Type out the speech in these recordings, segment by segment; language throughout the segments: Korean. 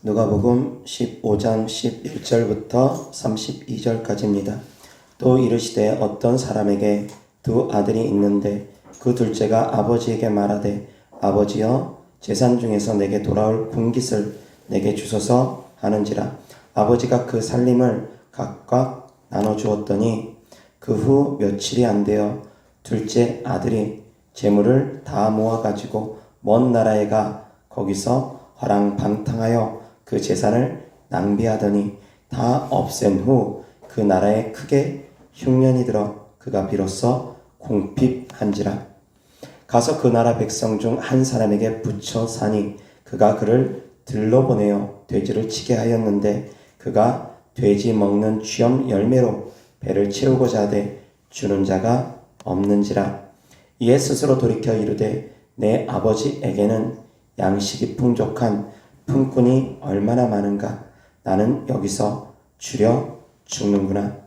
누가복음 15장 11절부터 32절까지입니다. 또 이르시되 어떤 사람에게 두 아들이 있는데 그 둘째가 아버지에게 말하되 아버지여 재산 중에서 내게 돌아올 분깃을 내게 주소서 하는지라. 아버지가 그 살림을 각각 나눠 주었더니 그 후 며칠이 안 되어 둘째 아들이 재물을 다 모아 가지고 먼 나라에 가 거기서 화랑방탕하여 그 재산을 낭비하더니 다 없앤 후 그 나라에 크게 흉년이 들어 그가 비로소 궁핍한지라. 가서 그 나라 백성 중 한 사람에게 붙여 사니 그가 그를 들러보내어 돼지를 치게 하였는데 그가 돼지 먹는 쥐엄 열매로 배를 채우고자 하되 주는 자가 없는지라. 이에 스스로 돌이켜 이르되 내 아버지에게는 양식이 풍족한 품꾼이 얼마나 많은가. 나는 여기서 주려 죽는구나.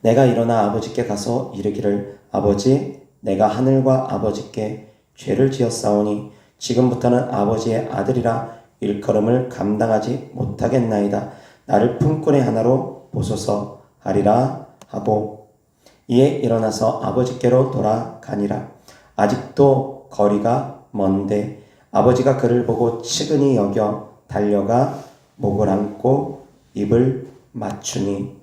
내가 일어나 아버지께 가서 이르기를 아버지 내가 하늘과 아버지께 죄를 지었사오니 지금부터는 아버지의 아들이라 일컬음을 감당하지 못하겠나이다. 나를 품꾼의 하나로 보소서 하리라 하고 이에 일어나서 아버지께로 돌아가니라. 아직도 거리가 먼데 아버지가 그를 보고 측은히 여겨 달려가 목을 안고 입을 맞추니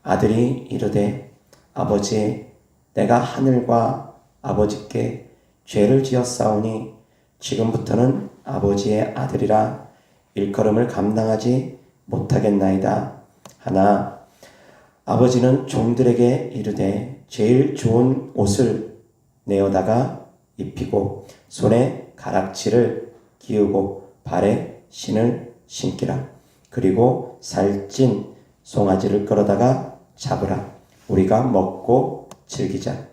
아들이 이르되 아버지 내가 하늘과 아버지께 죄를 지었사오니 지금부터는 아버지의 아들이라 일컬음을 감당하지 못하겠나이다 하나 아버지는 종들에게 이르되 제일 좋은 옷을 내어다가 입히고 손에 가락지를 끼우고 발에 신을 신기라. 그리고 살찐 송아지를 끌어다가 잡으라. 우리가 먹고 즐기자.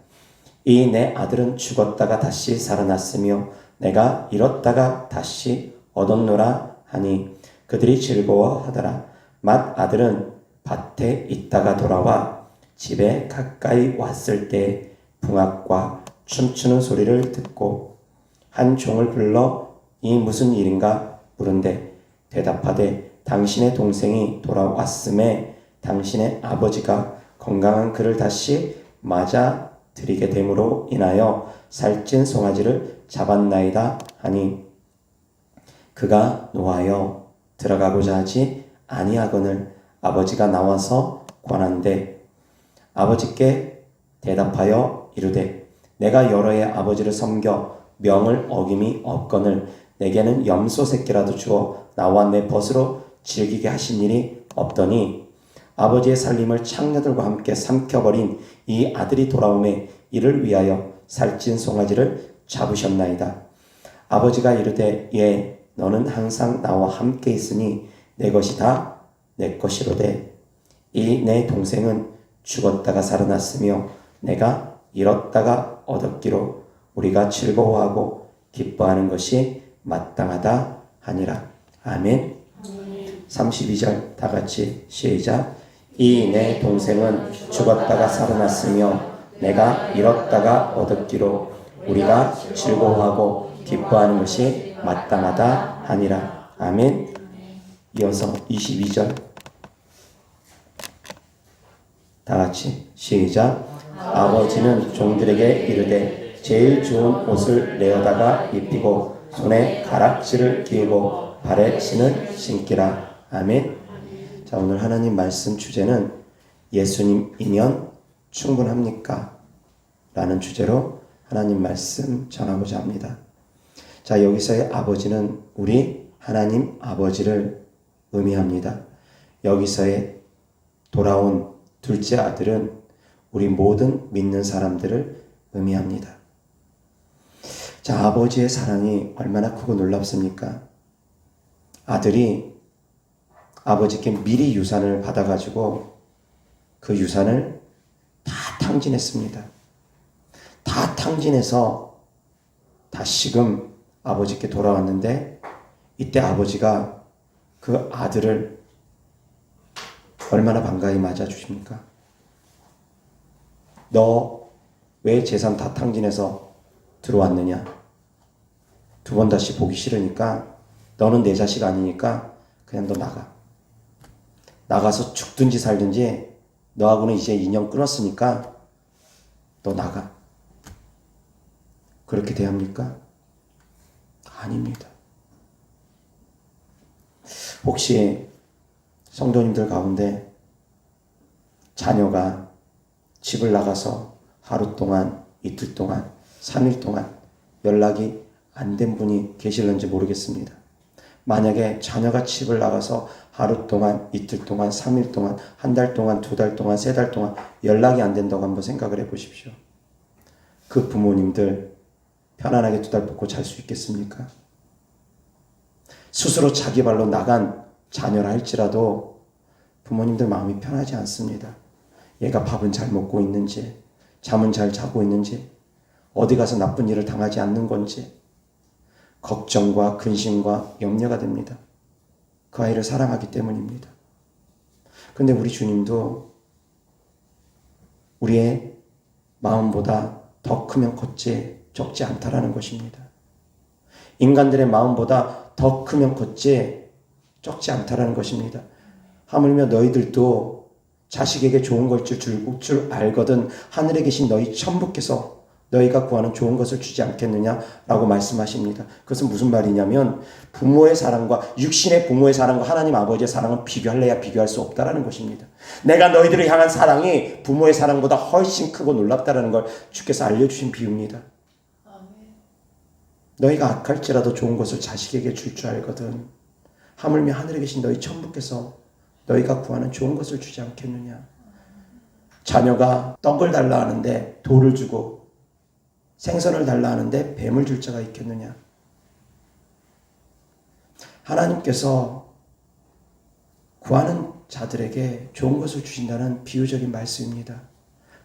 이 내 아들은 죽었다가 다시 살아났으며 내가 잃었다가 다시 얻었노라 하니 그들이 즐거워하더라. 맏 아들은 밭에 있다가 돌아와 집에 가까이 왔을 때 풍악과 춤추는 소리를 듣고 한 종을 불러 이 무슨 일인가 물은데 대답하되 당신의 동생이 돌아왔음에 당신의 아버지가 건강한 그를 다시 맞아 드리게 됨으로 인하여 살찐 송아지를 잡았나이다 하니 그가 노하여 들어가고자 하지 아니하거늘 아버지가 나와서 권한대 아버지께 대답하여 이르되 내가 여러 해 아버지를 섬겨 명을 어김이 없거늘 내게는 염소 새끼라도 주어 나와 내 벗으로 즐기게 하신 일이 없더니 아버지의 살림을 창녀들과 함께 삼켜버린 이 아들이 돌아오매 이를 위하여 살찐 송아지를 잡으셨나이다. 아버지가 이르되 예 너는 항상 나와 함께 있으니 내 것이 다 내 것이로되 이 내 동생은 죽었다가 살아났으며 내가 잃었다가 얻었기로 우리가 즐거워하고 기뻐하는 것이 마땅하다 하니라. 아멘. 32절 다 같이 시작. 이 내 동생은 죽었다가 살아났으며 내가 잃었다가 얻었기로 우리가 즐거워하고 기뻐하는 것이 마땅하다 하니라. 아멘. 이어서 22절 다 같이 시작. 아버지는 종들에게 이르되 제일 좋은 옷을 내어다가 입히고 손에 가락지를 끼우고 발에 신을 신기라. 아멘. 자, 오늘 하나님 말씀 주제는 예수님이면 충분합니까? 라는 주제로 하나님 말씀 전하고자 합니다. 자, 여기서의 아버지는 우리 하나님 아버지를 의미합니다. 여기서의 돌아온 둘째 아들은 우리 모든 믿는 사람들을 의미합니다. 자, 아버지의 사랑이 얼마나 크고 놀랍습니까? 아들이 아버지께 미리 유산을 받아가지고 그 유산을 다 탕진했습니다. 다 탕진해서 다시금 아버지께 돌아왔는데 이때 아버지가 그 아들을 얼마나 반가이 맞아주십니까? 너 왜 재산 다 탕진해서 들어왔느냐? 두 번 다시 보기 싫으니까 너는 내 자식 아니니까 그냥 너 나가. 나가서 죽든지 살든지 너하고는 이제 인연 끊었으니까 너 나가. 그렇게 대합니까? 아닙니다. 혹시 성도님들 가운데 자녀가 집을 나가서 하루 동안, 이틀 동안, 3일 동안 연락이 안 된 분이 계실는지 모르겠습니다. 만약에 자녀가 집을 나가서 하루 동안, 이틀 동안, 3일 동안, 한 달 동안, 2달 동안, 3달 동안 연락이 안 된다고 한번 생각을 해보십시오. 그 부모님들 편안하게 2달 벗고 잘 수 있겠습니까? 스스로 자기 발로 나간 자녀라 할지라도 부모님들 마음이 편하지 않습니다. 얘가 밥은 잘 먹고 있는지, 잠은 잘 자고 있는지, 어디 가서 나쁜 일을 당하지 않는 건지 걱정과 근심과 염려가 됩니다. 그 아이를 사랑하기 때문입니다. 그런데 우리 주님도 우리의 마음보다 더 크면 컸지 적지 않다라는 것입니다. 인간들의 마음보다 더 크면 컸지 적지 않다라는 것입니다. 하물며 너희들도 자식에게 좋은 걸 줄 알거든 하늘에 계신 너희 천부께서 너희가 구하는 좋은 것을 주지 않겠느냐라고 말씀하십니다. 그것은 무슨 말이냐면 부모의 사랑과 육신의 부모의 사랑과 하나님 아버지의 사랑은 비교할래야 비교할 수 없다라는 것입니다. 내가 너희들을 향한 사랑이 부모의 사랑보다 훨씬 크고 놀랍다라는 걸 주께서 알려주신 비유입니다. 너희가 악할지라도 좋은 것을 자식에게 줄 줄 알거든 하물며 하늘에 계신 너희 천부께서 너희가 구하는 좋은 것을 주지 않겠느냐. 자녀가 떡을 달라 하는데 돌을 주고 생선을 달라 하는데 뱀을 줄 자가 있겠느냐. 하나님께서 구하는 자들에게 좋은 것을 주신다는 비유적인 말씀입니다.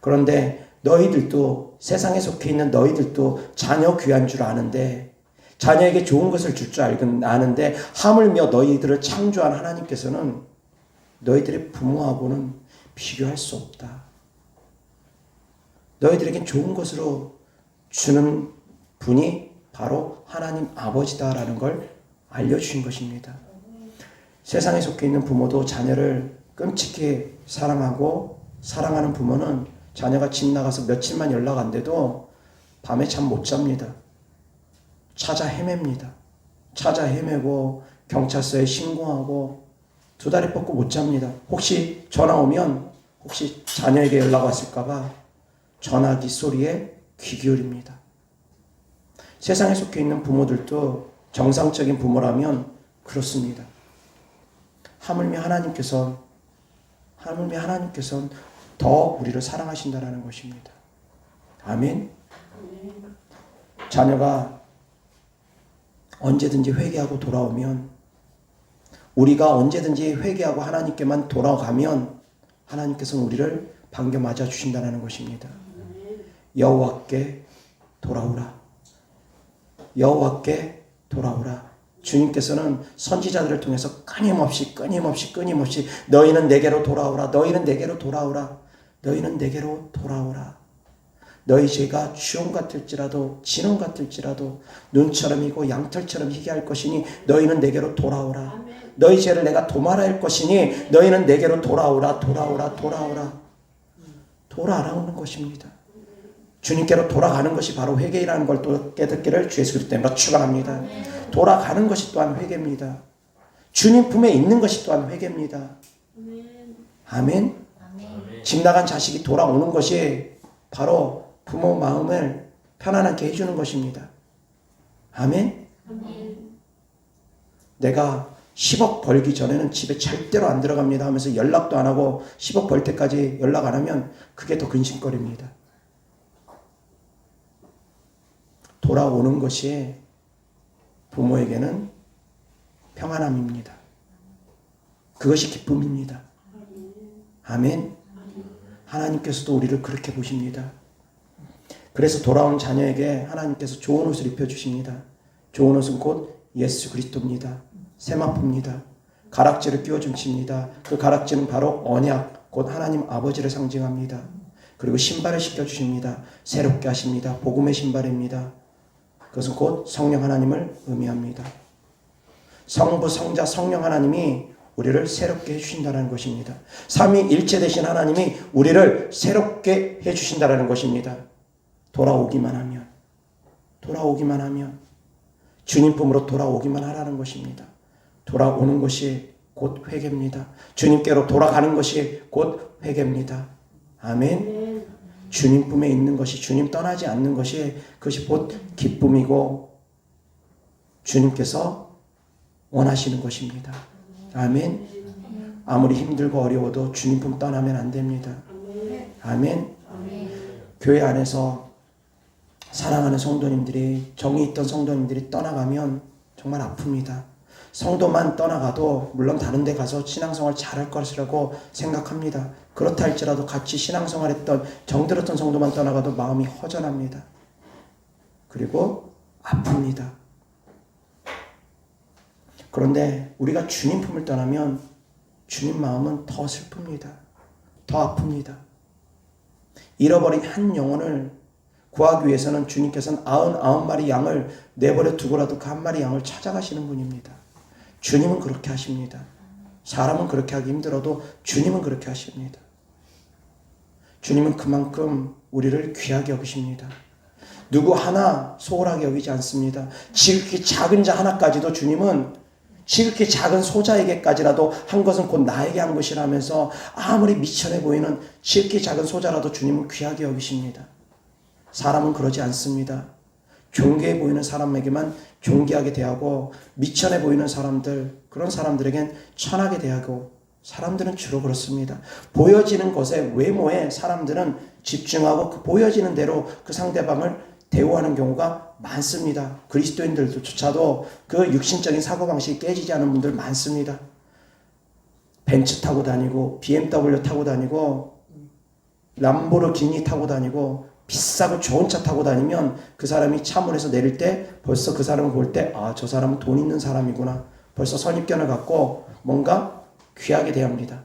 그런데 너희들도 세상에 속해 있는 너희들도 자녀 귀한 줄 아는데 자녀에게 좋은 것을 줄 줄 아는데 하물며 너희들을 창조한 하나님께서는 너희들의 부모하고는 비교할 수 없다. 너희들에겐 좋은 것으로 주는 분이 바로 하나님 아버지다라는 걸 알려주신 것입니다. 세상에 속해 있는 부모도 자녀를 끔찍히 사랑하고 사랑하는 부모는 자녀가 집 나가서 며칠만 연락 안 돼도 밤에 잠 못 잡니다. 찾아 헤맵니다. 찾아 헤매고 경찰서에 신고하고 2다리 뻗고 못 잡니다. 혹시 전화 오면 혹시 자녀에게 연락 왔을까봐 전화기 소리에 귀 기울입니다. 세상에 속해 있는 부모들도 정상적인 부모라면 그렇습니다. 하물며 하나님께서는 더 우리를 사랑하신다는 것입니다. 아멘. 자녀가 언제든지 회개하고 돌아오면 우리가 언제든지 회개하고 하나님께만 돌아가면 하나님께서는 우리를 반겨 맞아 주신다는 것입니다. 여호와께 돌아오라. 여호와께 돌아오라. 주님께서는 선지자들을 통해서 끊임없이 너희는 내게로 돌아오라. 너희는 내게로 돌아오라. 너희는 내게로 돌아오라. 너희 죄가 주홍 같을지라도 진홍 같을지라도 눈처럼이고 양털처럼 희게 할 것이니 너희는 내게로 돌아오라. 너희 죄를 내가 도말할 것이니 너희는 내게로 돌아오라. 돌아오라는 것입니다. 주님께로 돌아가는 것이 바로 회개라는 걸 또 깨닫기를 주 예수 그리스도 때문에 축원합니다. 돌아가는 것이 또한 회개입니다. 주님 품에 있는 것이 또한 회개입니다. 아멘. 집 나간 자식이 돌아오는 것이 바로 부모 마음을 편안하게 해주는 것입니다. 아멘. 내가 10억 벌기 전에는 집에 절대로 안 들어갑니다 하면서 연락도 안 하고 10억 벌 때까지 연락 안 하면 그게 더 근심거립니다. 돌아오는 것이 부모에게는 평안함입니다. 그것이 기쁨입니다. 아멘. 하나님께서도 우리를 그렇게 보십니다. 그래서 돌아온 자녀에게 하나님께서 좋은 옷을 입혀주십니다. 좋은 옷은 곧 예수 그리스도입니다. 세마포입니다. 가락지를 끼워줍니다. 그 가락지는 바로 언약, 곧 하나님 아버지를 상징합니다. 그리고 신발을 신겨주십니다. 새롭게 하십니다. 복음의 신발입니다. 그것은 곧 성령 하나님을 의미합니다. 성부, 성자, 성령 하나님이 우리를 새롭게 해주신다는 것입니다. 삼위일체 되신 하나님이 우리를 새롭게 해주신다는 것입니다. 돌아오기만 하면 주님 품으로 돌아오기만 하라는 것입니다. 돌아오는 것이 곧 회개입니다. 주님께로 돌아가는 것이 곧 회개입니다. 아멘. 주님 품에 있는 것이, 주님 떠나지 않는 것이, 그것이 곧 기쁨이고 주님께서 원하시는 것입니다. 아멘. 아무리 힘들고 어려워도 주님 품 떠나면 안 됩니다. 아멘. 교회 안에서 사랑하는 성도님들이, 정이 있던 성도님들이 떠나가면 정말 아픕니다. 성도만 떠나가도 물론 다른 데 가서 신앙생활 잘할 것이라고 생각합니다. 그렇다 할지라도 같이 신앙생활했던 정들었던 성도만 떠나가도 마음이 허전합니다. 그리고 아픕니다. 그런데 우리가 주님 품을 떠나면 주님 마음은 더 슬픕니다. 더 아픕니다. 잃어버린 한 영혼을 구하기 위해서는 주님께서는 99마리 양을 내버려 두고라도 그 한 마리 양을 찾아가시는 분입니다. 주님은 그렇게 하십니다. 사람은 그렇게 하기 힘들어도 주님은 그렇게 하십니다. 주님은 그만큼 우리를 귀하게 여기십니다. 누구 하나 소홀하게 여기지 않습니다. 지극히 작은 자 하나까지도 주님은 지극히 작은 소자에게까지라도 한 것은 곧 나에게 한 것이라면서 아무리 미천해 보이는 지극히 작은 소자라도 주님은 귀하게 여기십니다. 사람은 그러지 않습니다. 존귀해 보이는 사람에게만 존귀하게 대하고 미천해 보이는 사람들, 그런 사람들에겐 천하게 대하고, 사람들은 주로 그렇습니다. 보여지는 것에, 외모에 사람들은 집중하고 그 보여지는 대로 그 상대방을 대우하는 경우가 많습니다. 그리스도인들조차도 그 육신적인 사고방식이 깨지지 않은 분들 많습니다. 벤츠 타고 다니고 BMW 타고 다니고 람보르기니 타고 다니고 비싸고 좋은 차 타고 다니면 그 사람이 차 문에서 내릴 때 벌써 그 사람을 볼 때 저 사람은 돈 있는 사람이구나. 벌써 선입견을 갖고 뭔가 귀하게 대합니다.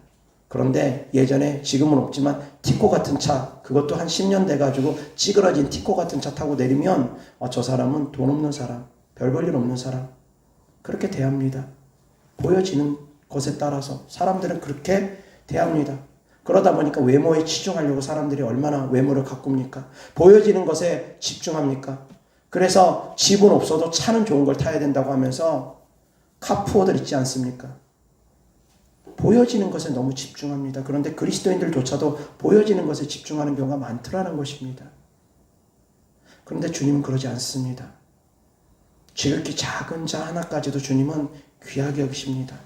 그런데 예전에, 지금은 없지만 티코 같은 차, 그것도 한 10년 돼가지고 찌그러진 티코 같은 차 타고 내리면 저 사람은 돈 없는 사람, 별 볼 일 없는 사람, 그렇게 대합니다. 보여지는 것에 따라서 사람들은 그렇게 대합니다. 그러다 보니까 외모에 치중하려고 사람들이 얼마나 외모를 가꿉니까? 보여지는 것에 집중합니까? 그래서 집은 없어도 차는 좋은 걸 타야 된다고 하면서 카푸어들 있지 않습니까? 보여지는 것에 너무 집중합니다. 그런데 그리스도인들조차도 보여지는 것에 집중하는 경우가 많더라는 것입니다. 그런데 주님은 그러지 않습니다. 지극히 작은 자 하나까지도 주님은 귀하게 여기십니다.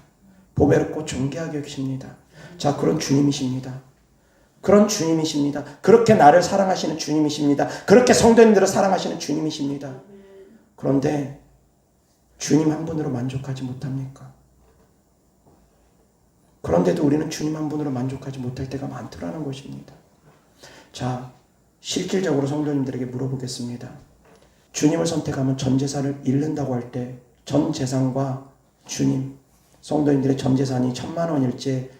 보배롭고 존귀하게 여기십니다. 자, 그런 주님이십니다. 그런 주님이십니다. 그렇게 나를 사랑하시는 주님이십니다. 그렇게 성도님들을 사랑하시는 주님이십니다. 그런데 주님 한 분으로 만족하지 못합니까? 그런데도 우리는 주님 한 분으로 만족하지 못할 때가 많더라는 것입니다. 자, 실질적으로 성도님들에게 물어보겠습니다. 주님을 선택하면 전 재산을 잃는다고 할 때 전 재산과 주님, 성도님들의 전 재산이 1000만 원일지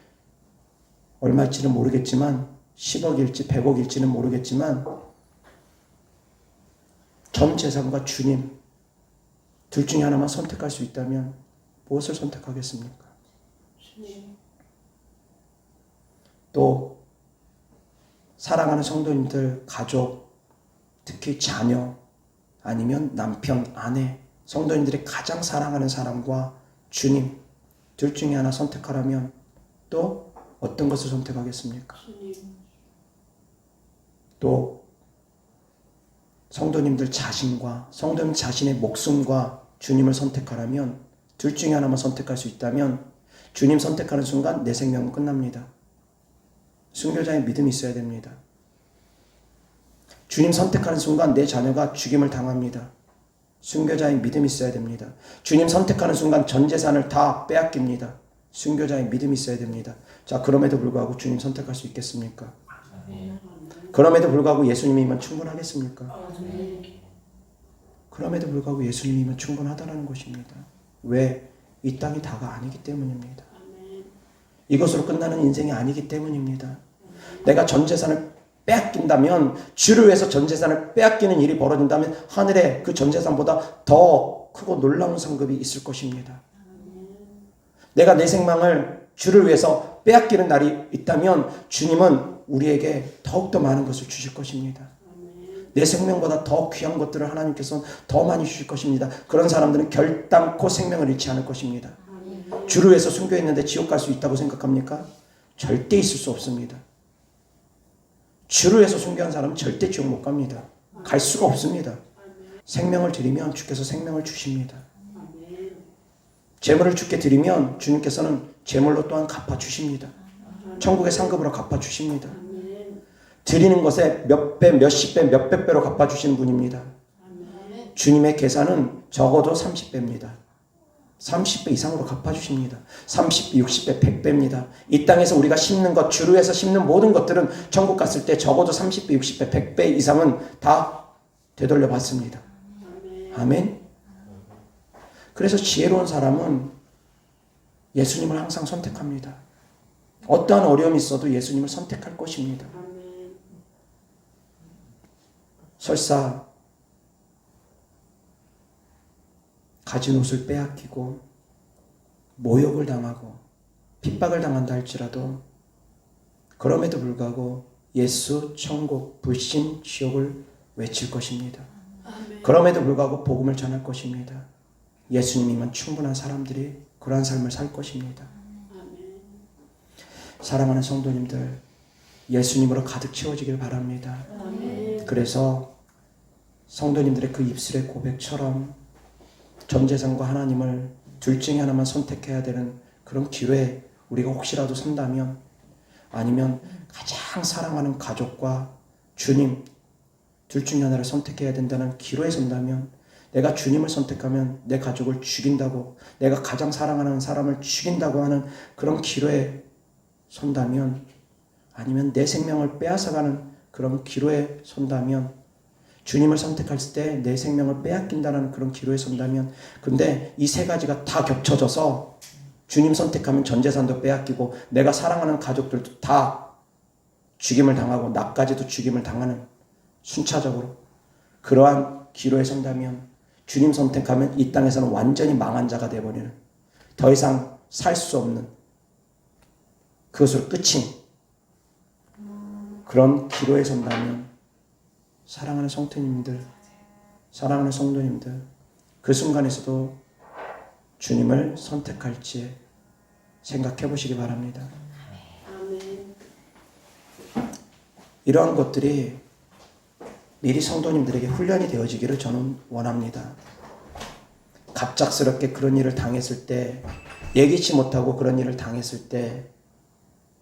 얼마일지는 모르겠지만 10억일지 100억일지는 모르겠지만 전 재산과 주님 둘 중에 하나만 선택할 수 있다면 무엇을 선택하겠습니까? 또 사랑하는 성도님들, 가족, 특히 자녀, 아니면 남편, 아내, 성도님들이 가장 사랑하는 사람과 주님 둘 중에 하나 선택하라면 또 어떤 것을 선택하겠습니까? 또 성도님들 자신과 성도님 자신의 목숨과 주님을 선택하라면 둘 중에 하나만 선택할 수 있다면 주님 선택하는 순간 내 생명은 끝납니다. 순교자의 믿음이 있어야 됩니다. 주님 선택하는 순간 내 자녀가 죽임을 당합니다. 순교자의 믿음이 있어야 됩니다. 주님 선택하는 순간 전 재산을 다 빼앗깁니다. 순교자의 믿음이 있어야 됩니다. 자, 그럼에도 불구하고 주님 선택할 수 있겠습니까? 그럼에도 불구하고 예수님이면 충분하겠습니까? 그럼에도 불구하고 예수님이면 충분하다는 것입니다. 왜? 이 땅이 다가 아니기 때문입니다. 이것으로 끝나는 인생이 아니기 때문입니다. 내가 전 재산을 빼앗긴다면, 주를 위해서 전 재산을 빼앗기는 일이 벌어진다면 하늘에 그 전 재산보다 더 크고 놀라운 상급이 있을 것입니다. 내가 내 생명을 주를 위해서 빼앗기는 날이 있다면 주님은 우리에게 더욱더 많은 것을 주실 것입니다. 내 생명보다 더 귀한 것들을 하나님께서는 더 많이 주실 것입니다. 그런 사람들은 결단코 생명을 잃지 않을 것입니다. 주를 위해서 순교했는데 지옥 갈 수 있다고 생각합니까? 절대 있을 수 없습니다. 주를 위해서 순교한 사람은 절대 지옥 못 갑니다. 갈 수가 없습니다. 생명을 드리면 주께서 생명을 주십니다. 재물을 주께 드리면 주님께서는 재물로 또한 갚아주십니다. 천국의 상급으로 갚아주십니다. 드리는 것에 몇 배, 몇십 배, 몇백 배로 갚아주시는 분입니다. 주님의 계산은 적어도 30배입니다. 30배 이상으로 갚아주십니다. 30배, 60배, 100배입니다. 이 땅에서 우리가 심는 것, 주를 위해서 심는 모든 것들은 천국 갔을 때 적어도 30배, 60배, 100배 이상은 다 되돌려 받습니다. 아멘. 그래서 지혜로운 사람은 예수님을 항상 선택합니다. 어떠한 어려움이 있어도 예수님을 선택할 것입니다. 설사 가진 옷을 빼앗기고 모욕을 당하고 핍박을 당한다 할지라도 그럼에도 불구하고 예수, 천국, 불신, 지옥을 외칠 것입니다. 그럼에도 불구하고 복음을 전할 것입니다. 예수님이면 충분한 사람들이 그러한 삶을 살 것입니다. 사랑하는 성도님들, 예수님으로 가득 채워지길 바랍니다. 그래서 성도님들의 그 입술의 고백처럼 전 재산과 하나님을 둘 중에 하나만 선택해야 되는 그런 기회에 우리가 혹시라도 선다면, 아니면 가장 사랑하는 가족과 주님 둘 중에 하나를 선택해야 된다는 기로에 선다면, 내가 주님을 선택하면 내 가족을 죽인다고, 내가 가장 사랑하는 사람을 죽인다고 하는 그런 기로에 선다면, 아니면 내 생명을 빼앗아가는 그런 기로에 선다면, 주님을 선택할 때 내 생명을 빼앗긴다는 그런 기로에 선다면, 근데 이 세 가지가 다 겹쳐져서 주님 선택하면 전 재산도 빼앗기고 내가 사랑하는 가족들도 다 죽임을 당하고 나까지도 죽임을 당하는, 순차적으로 그러한 기로에 선다면, 주님 선택하면 이 땅에서는 완전히 망한 자가 되어버리는, 더 이상 살 수 없는, 그것으로 끝인 그런 기로에 선다면, 사랑하는 성도님들, 사랑하는 성도님들, 그 순간에서도 주님을 선택할지 생각해 보시기 바랍니다. 이러한 것들이 미리 성도님들에게 훈련이 되어지기를 저는 원합니다. 갑작스럽게 그런 일을 당했을 때, 예기치 못하고 그런 일을 당했을 때,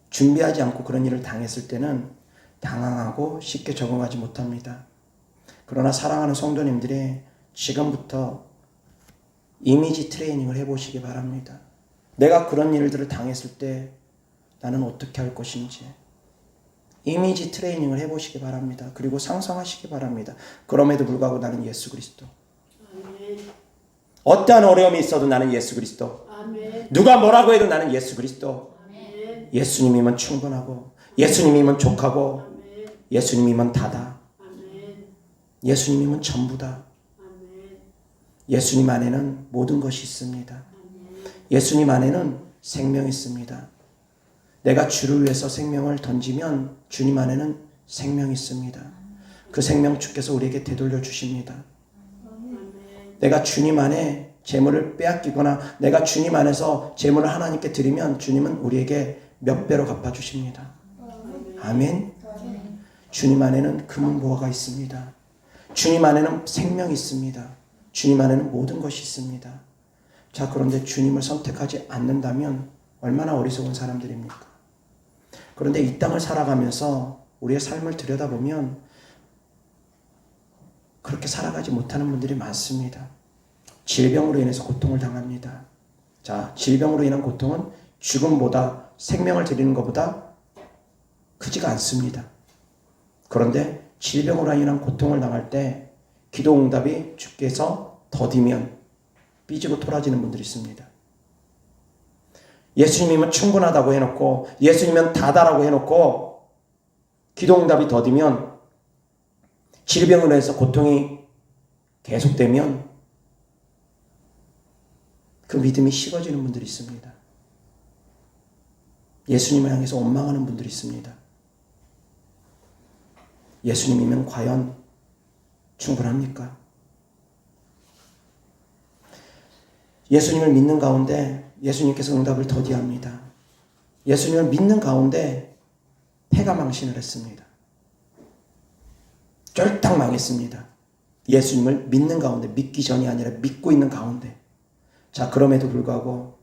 준비하지 않고 그런 일을 당했을 때는 당황하고 쉽게 적응하지 못합니다. 그러나 사랑하는 성도님들이 지금부터 이미지 트레이닝을 해보시기 바랍니다. 내가 그런 일들을 당했을 때 나는 어떻게 할 것인지 이미지 트레이닝을 해보시기 바랍니다. 그리고 상상하시기 바랍니다. 그럼에도 불구하고 나는 예수 그리스도. 어떠한 어려움이 있어도 나는 예수 그리스도. 누가 뭐라고 해도 나는 예수 그리스도. 예수님이면 충분하고, 예수님이면 족하고, 예수님이면 다다. 예수님이면 전부다. 예수님 안에는 모든 것이 있습니다. 예수님 안에는 생명이 있습니다. 내가 주를 위해서 생명을 던지면 주님 안에는 생명이 있습니다. 그 생명 주께서 우리에게 되돌려 주십니다. 내가 주님 안에 재물을 빼앗기거나 내가 주님 안에서 재물을 하나님께 드리면 주님은 우리에게 몇 배로 갚아주십니다. 아멘. 주님 안에는 금은보화가 있습니다. 주님 안에는 생명이 있습니다. 주님 안에는 모든 것이 있습니다. 자, 그런데 주님을 선택하지 않는다면 얼마나 어리석은 사람들입니까? 그런데 이 땅을 살아가면서 우리의 삶을 들여다보면 그렇게 살아가지 못하는 분들이 많습니다. 질병으로 인해서 고통을 당합니다. 자, 질병으로 인한 고통은 죽음보다, 생명을 드리는 것보다 크지가 않습니다. 그런데 질병으로 인한 고통을 당할 때 기도 응답이 주께서 더디면 삐지고 토라지는 분들이 있습니다. 예수님이면 충분하다고 해놓고, 예수님이면 다다라고 해놓고 기도 응답이 더디면, 질병으로 해서 고통이 계속되면 그 믿음이 식어지는 분들이 있습니다. 예수님을 향해서 원망하는 분들이 있습니다. 예수님이면 과연 충분합니까? 예수님을 믿는 가운데 예수님께서 응답을 더디합니다. 예수님을 믿는 가운데 패가 망신을 했습니다. 쫄딱 망했습니다. 예수님을 믿는 가운데, 믿기 전이 아니라 믿고 있는 가운데. 자, 그럼에도 불구하고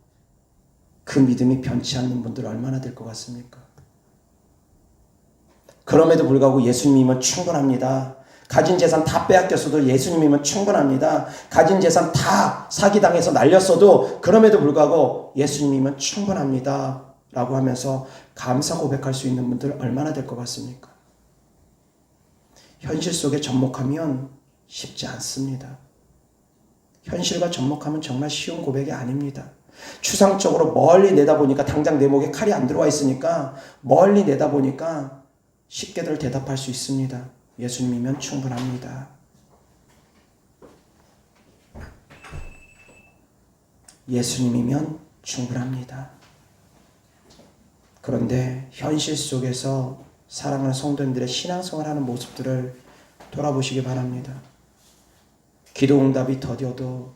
그 믿음이 변치 않는 분들 얼마나 될 것 같습니까? 그럼에도 불구하고 예수님이면 충분합니다. 가진 재산 다 빼앗겼어도 예수님이면 충분합니다. 가진 재산 다 사기당해서 날렸어도 그럼에도 불구하고 예수님이면 충분합니다. 라고 하면서 감사 고백할 수 있는 분들 얼마나 될 것 같습니까? 현실 속에 접목하면 쉽지 않습니다. 현실과 접목하면 정말 쉬운 고백이 아닙니다. 추상적으로 멀리 내다보니까 당장 내 목에 칼이 안 들어와 있으니까 멀리 내다보니까 쉽게들 대답할 수 있습니다. 예수님이면 충분합니다. 예수님이면 충분합니다. 그런데 현실 속에서 사랑하는 성도님들의 신앙생활하는 모습들을 돌아보시기 바랍니다. 기도응답이 더뎌도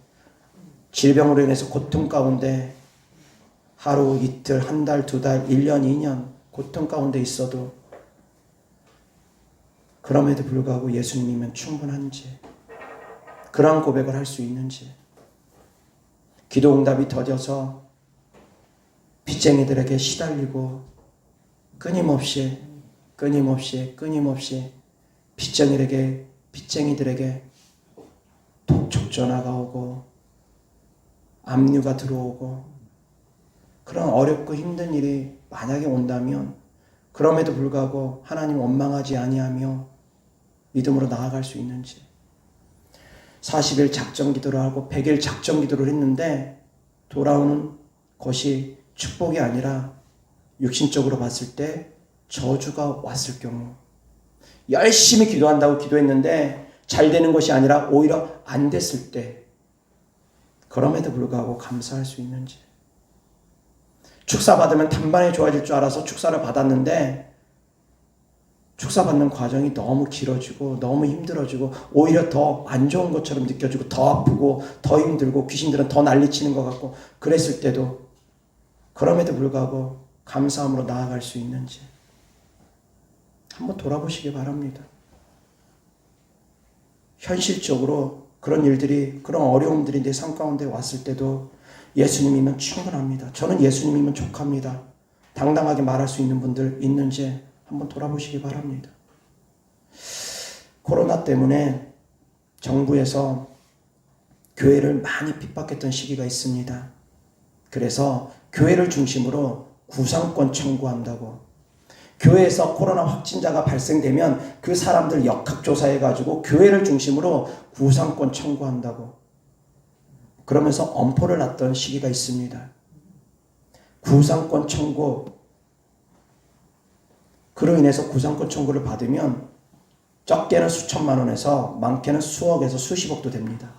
질병으로 인해서 고통 가운데 하루, 이틀, 한 달, 두 달, 1년, 2년 고통 가운데 있어도 그럼에도 불구하고 예수님이면 충분한지, 그러한 고백을 할 수 있는지, 기도응답이 더뎌서 빚쟁이들에게 시달리고 끊임없이 빚쟁이들에게 독촉 전화가 오고 압류가 들어오고 그런 어렵고 힘든 일이 만약에 온다면 그럼에도 불구하고 하나님 원망하지 아니하며 믿음으로 나아갈 수 있는지, 40일 작정 기도를 하고 100일 작정 기도를 했는데 돌아오는 것이 축복이 아니라 육신적으로 봤을 때 저주가 왔을 경우, 열심히 기도한다고 기도했는데 잘 되는 것이 아니라 오히려 안 됐을 때 그럼에도 불구하고 감사할 수 있는지, 축사 받으면 단번에 좋아질 줄 알아서 축사를 받았는데 축사 받는 과정이 너무 길어지고 너무 힘들어지고 오히려 더 안 좋은 것처럼 느껴지고 더 아프고 더 힘들고 귀신들은 더 난리치는 것 같고 그랬을 때도 그럼에도 불구하고 감사함으로 나아갈 수 있는지 한번 돌아보시기 바랍니다. 현실적으로 그런 일들이, 그런 어려움들이 내 삶 가운데 왔을 때도 예수님이면 충분합니다. 저는 예수님이면 족합니다. 당당하게 말할 수 있는 분들 있는지 한번 돌아보시기 바랍니다. 코로나 때문에 정부에서 교회를 많이 핍박했던 시기가 있습니다. 그래서 교회를 중심으로 구상권 청구한다고, 교회에서 코로나 확진자가 발생되면 그 사람들 역학조사해가지고 교회를 중심으로 구상권 청구한다고 그러면서 엄포를 놨던 시기가 있습니다. 구상권 청구, 그로 인해서 구상권 청구를 받으면 적게는 수천만 원에서 많게는 수억에서 수십억도 됩니다.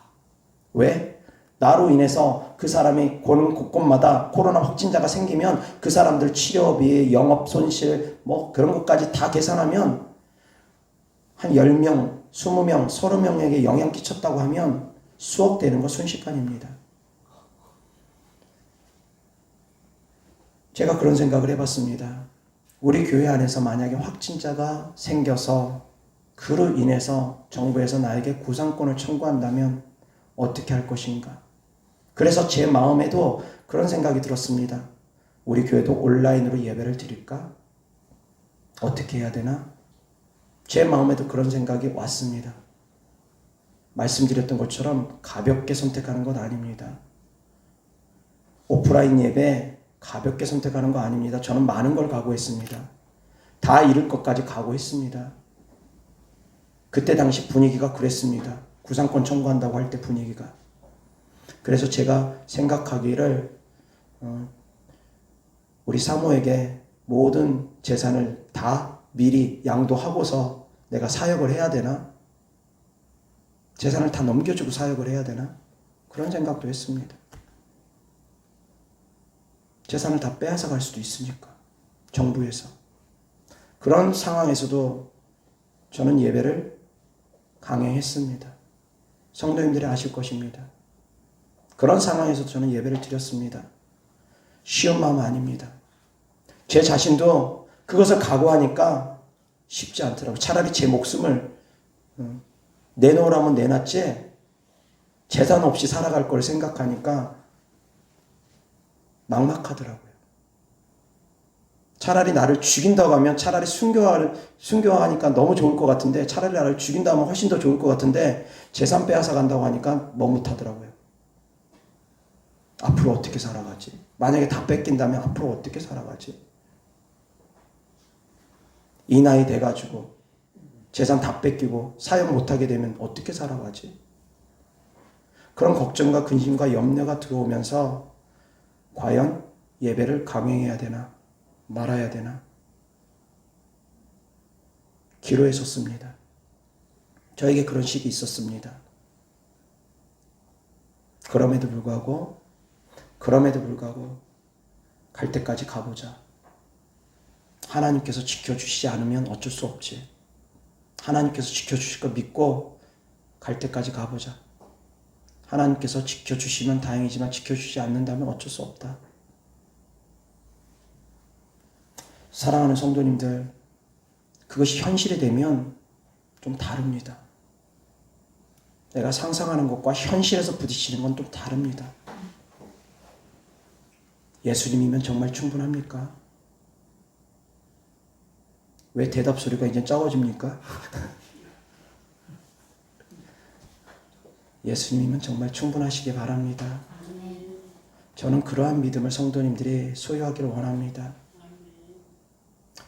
왜? 나로 인해서 그 사람이 고는 곳곳마다 코로나 확진자가 생기면 그 사람들 치료비, 영업 손실, 뭐 그런 것까지 다 계산하면 한 10명, 20명, 30명에게 영향 끼쳤다고 하면 수억 되는 거 순식간입니다. 제가 그런 생각을 해봤습니다. 우리 교회 안에서 만약에 확진자가 생겨서 그로 인해서 정부에서 나에게 구상권을 청구한다면 어떻게 할 것인가? 그래서 제 마음에도 그런 생각이 들었습니다. 우리 교회도 온라인으로 예배를 드릴까? 어떻게 해야 되나? 제 마음에도 그런 생각이 왔습니다. 말씀드렸던 것처럼 가볍게 선택하는 건 아닙니다. 오프라인 예배 가볍게 선택하는 거 아닙니다. 저는 많은 걸 각오했습니다. 다 잃을 것까지 각오했습니다. 그때 당시 분위기가 그랬습니다. 구상권 청구한다고 할 때 분위기가. 그래서 제가 생각하기를 우리 사모에게 모든 재산을 다 미리 양도하고서 내가 사역을 해야 되나? 재산을 다 넘겨주고 사역을 해야 되나? 그런 생각도 했습니다. 재산을 다 빼앗아 갈 수도 있으니까. 정부에서. 그런 상황에서도 저는 예배를 강행했습니다. 성도님들이 아실 것입니다. 그런 상황에서 저는 예배를 드렸습니다. 쉬운 마음 아닙니다. 제 자신도 그것을 각오하니까 쉽지 않더라고요. 차라리 제 목숨을 내놓으라면 내놨지 재산 없이 살아갈 걸 생각하니까 막막하더라고요. 차라리 나를 죽인다고 하면 차라리 순교하니까 너무 좋을 것 같은데 차라리 나를 죽인다고 하면 훨씬 더 좋을 것 같은데 재산 빼앗아 간다고 하니까 머뭇하더라고요. 앞으로 어떻게 살아가지? 만약에 다 뺏긴다면 앞으로 어떻게 살아가지? 이 나이 돼가지고 재산 다 뺏기고 사역 못하게 되면 어떻게 살아가지? 그런 걱정과 근심과 염려가 들어오면서 과연 예배를 강행해야 되나 말아야 되나 기로에 섰습니다. 저에게 그런 시기 있었습니다. 그럼에도 불구하고 갈 때까지 가보자. 하나님께서 지켜주시지 않으면 어쩔 수 없지. 하나님께서 지켜주실 거 믿고 갈 때까지 가보자. 하나님께서 지켜주시면 다행이지만 지켜주지 않는다면 어쩔 수 없다. 사랑하는 성도님들, 그것이 현실이 되면 좀 다릅니다. 내가 상상하는 것과 현실에서 부딪히는 건 좀 다릅니다. 예수님이면 정말 충분합니까? 왜 대답 소리가 이제 적어집니까? 예수님이면 정말 충분하시기 바랍니다. 저는 그러한 믿음을 성도님들이 소유하기를 원합니다.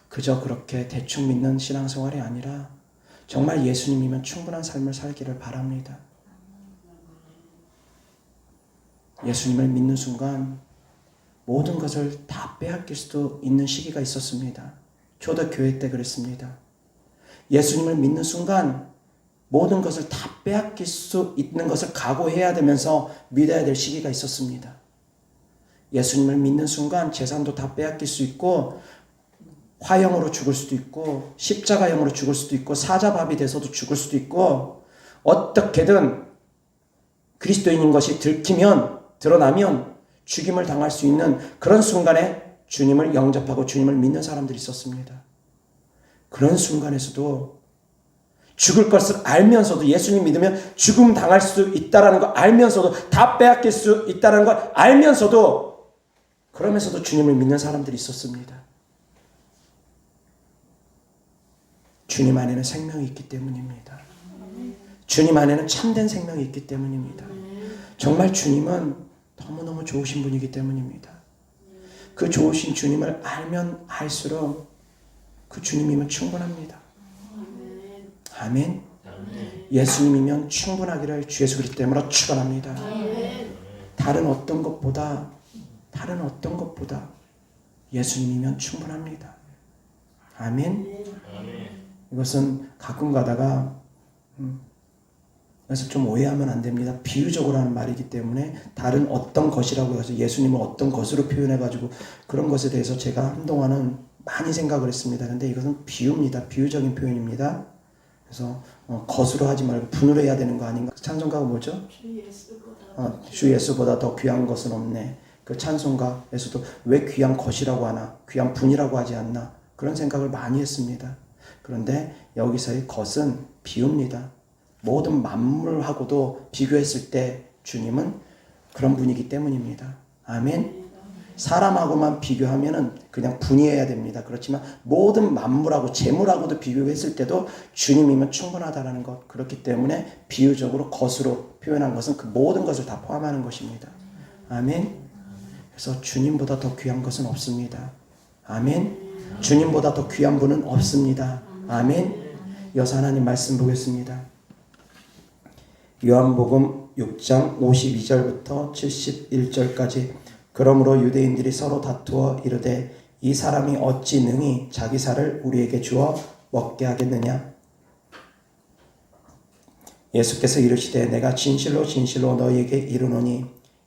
그저 그렇게 대충 믿는 신앙생활이 아니라 정말 예수님이면 충분한 삶을 살기를 바랍니다. 예수님을 믿는 순간 모든 것을 다 빼앗길 수도 있는 시기가 있었습니다. 초대교회 때 그랬습니다. 예수님을 믿는 순간 모든 것을 다 빼앗길 수 있는 것을 각오해야 되면서 믿어야 될 시기가 있었습니다. 예수님을 믿는 순간 재산도 다 빼앗길 수 있고 화형으로 죽을 수도 있고 십자가형으로 죽을 수도 있고 사자밥이 돼서도 죽을 수도 있고 어떻게든 그리스도인인 것이 드러나면 죽임을 당할 수 있는 그런 순간에 주님을 영접하고 주님을 믿는 사람들이 있었습니다. 그런 순간에서도 죽을 것을 알면서도 예수님 믿으면 죽음 당할 수 있다는 거 알면서도 다 빼앗길 수 있다는 걸 알면서도 그러면서도 주님을 믿는 사람들이 있었습니다. 주님 안에는 생명이 있기 때문입니다. 주님 안에는 참된 생명이 있기 때문입니다. 정말 주님은 너무너무 좋으신 분이기 때문입니다. 그 좋으신 주님을 알면 알수록 그 주님이면 충분합니다. 아멘. 예수님이면 충분하기를 주 예수 그리스도 이름으로 축원합니다. 다른 어떤 것보다 예수님이면 충분합니다. 아멘. 이것은 가끔 가다가 그래서 좀 오해하면 안 됩니다. 비유적으로 하는 말이기 때문에 다른 어떤 것이라고 해서 예수님을 어떤 것으로 표현해가지고 그런 것에 대해서 제가 한동안은 많이 생각을 했습니다. 그런데 이것은 비유입니다. 비유적인 표현입니다. 그래서 것으로 하지 말고 분으로 해야 되는 거 아닌가? 찬송가가 뭐죠? 주 예수보다 더 귀한 것은 없네. 그 찬송가에서도 왜 귀한 것이라고 하나? 귀한 분이라고 하지 않나? 그런 생각을 많이 했습니다. 그런데 여기서의 것은 비유입니다. 모든 만물하고도 비교했을 때 주님은 그런 분이기 때문입니다. 아멘. 사람하고만 비교하면은 그냥 분이해야 됩니다. 그렇지만 모든 만물하고 재물하고도 비교했을 때도 주님이면 충분하다라는 것. 그렇기 때문에 비유적으로 것으로 표현한 것은 그 모든 것을 다 포함하는 것입니다. 아멘. 그래서 주님보다 더 귀한 것은 없습니다. 아멘. 주님보다 더 귀한 분은 없습니다. 아멘. 여호와 하나님 말씀 보겠습니다. 요한복음 6장 52절부터 71절까지 그러므로 유대인들이 서로 다투어 이르되 이 사람이 어찌 능히 자기 살을 우리에게 주어 먹게 하겠느냐. 예수께서 이르시되 내가 진실로 진실로 너희에게 이르노니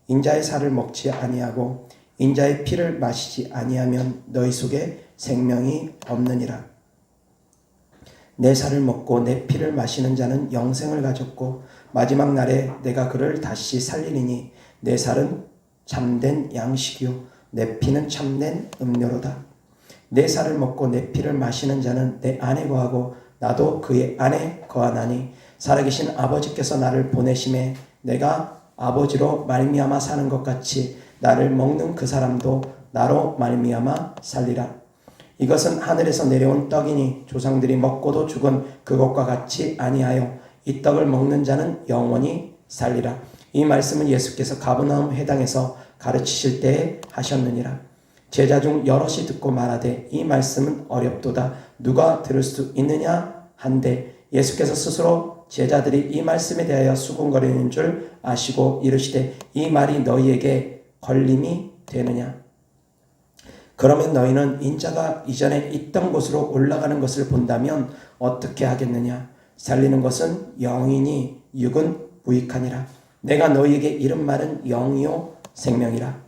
인자의 살을 먹지 아니하고 인자의 피를 마시지 아니하면 너희 속에 생명이 없느니라. 내 살을 먹고 내 피를 마시는 자는 영생을 가졌고 마지막 날에 내가 그를 다시 살리리니 내 살은 참된 양식이요 내 피는 참된 음료로다. 내 살을 먹고 내 피를 마시는 자는 내 안에 거하고 나도 그의 안에 거하나니 살아계신 아버지께서 나를 보내심에 내가 아버지로 말미암아 사는 것 같이 나를 먹는 그 사람도 나로 말미암아 살리라. 이것은 하늘에서 내려온 떡이니 조상들이 먹고도 죽은 그것과 같이 아니하여 이 떡을 먹는 자는 영원히 살리라. 이 말씀은 예수께서 가버나움 회당에서 가르치실 때에 하셨느니라. 제자 중 여럿이 듣고 말하되 이 말씀은 어렵도다. 누가 들을 수 있느냐 한데 예수께서 스스로 제자들이 이 말씀에 대하여 수군거리는 줄 아시고 이르시되 이 말이 너희에게 걸림이 되느냐. 그러면 너희는 인자가 이전에 있던 곳으로 올라가는 것을 본다면 어떻게 하겠느냐. 살리는 것은 영이니 육은 무익하니라. 내가 너희에게 이른 말은 영이요 생명이라.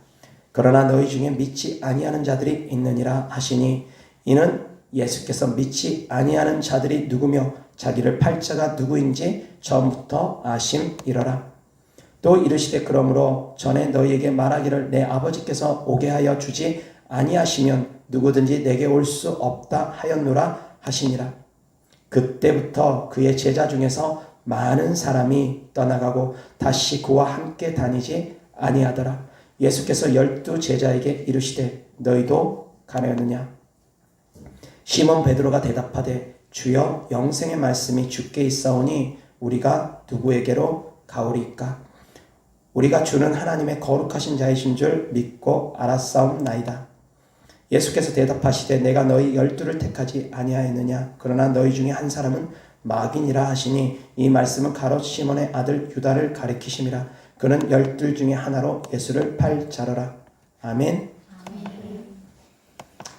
그러나 너희 중에 믿지 아니하는 자들이 있느니라 하시니 이는 예수께서 믿지 아니하는 자들이 누구며 자기를 팔 자가 누구인지 처음부터 아심이러라. 또 이르시되 그러므로 전에 너희에게 말하기를 내 아버지께서 오게 하여 주지 아니하시면 누구든지 내게 올 수 없다 하였노라 하시니라. 그때부터 그의 제자 중에서 많은 사람이 떠나가고 다시 그와 함께 다니지 아니하더라. 예수께서 12 제자에게 이르시되 너희도 가려느냐. 시몬 베드로가 대답하되 주여 영생의 말씀이 주께 있사오니 우리가 누구에게로 가오리이까. 우리가 주는 하나님의 거룩하신 자이신 줄 믿고 알았사옵나이다. 예수께서 대답하시되 내가 너희 12를 택하지 아니하였느냐. 그러나 너희 중에 한 사람은 마귀니라 하시니 이 말씀은 가롯 시몬의 아들 유다를 가리키심이라. 그는 12 중에 하나로 예수를 팔 자로라. 아멘.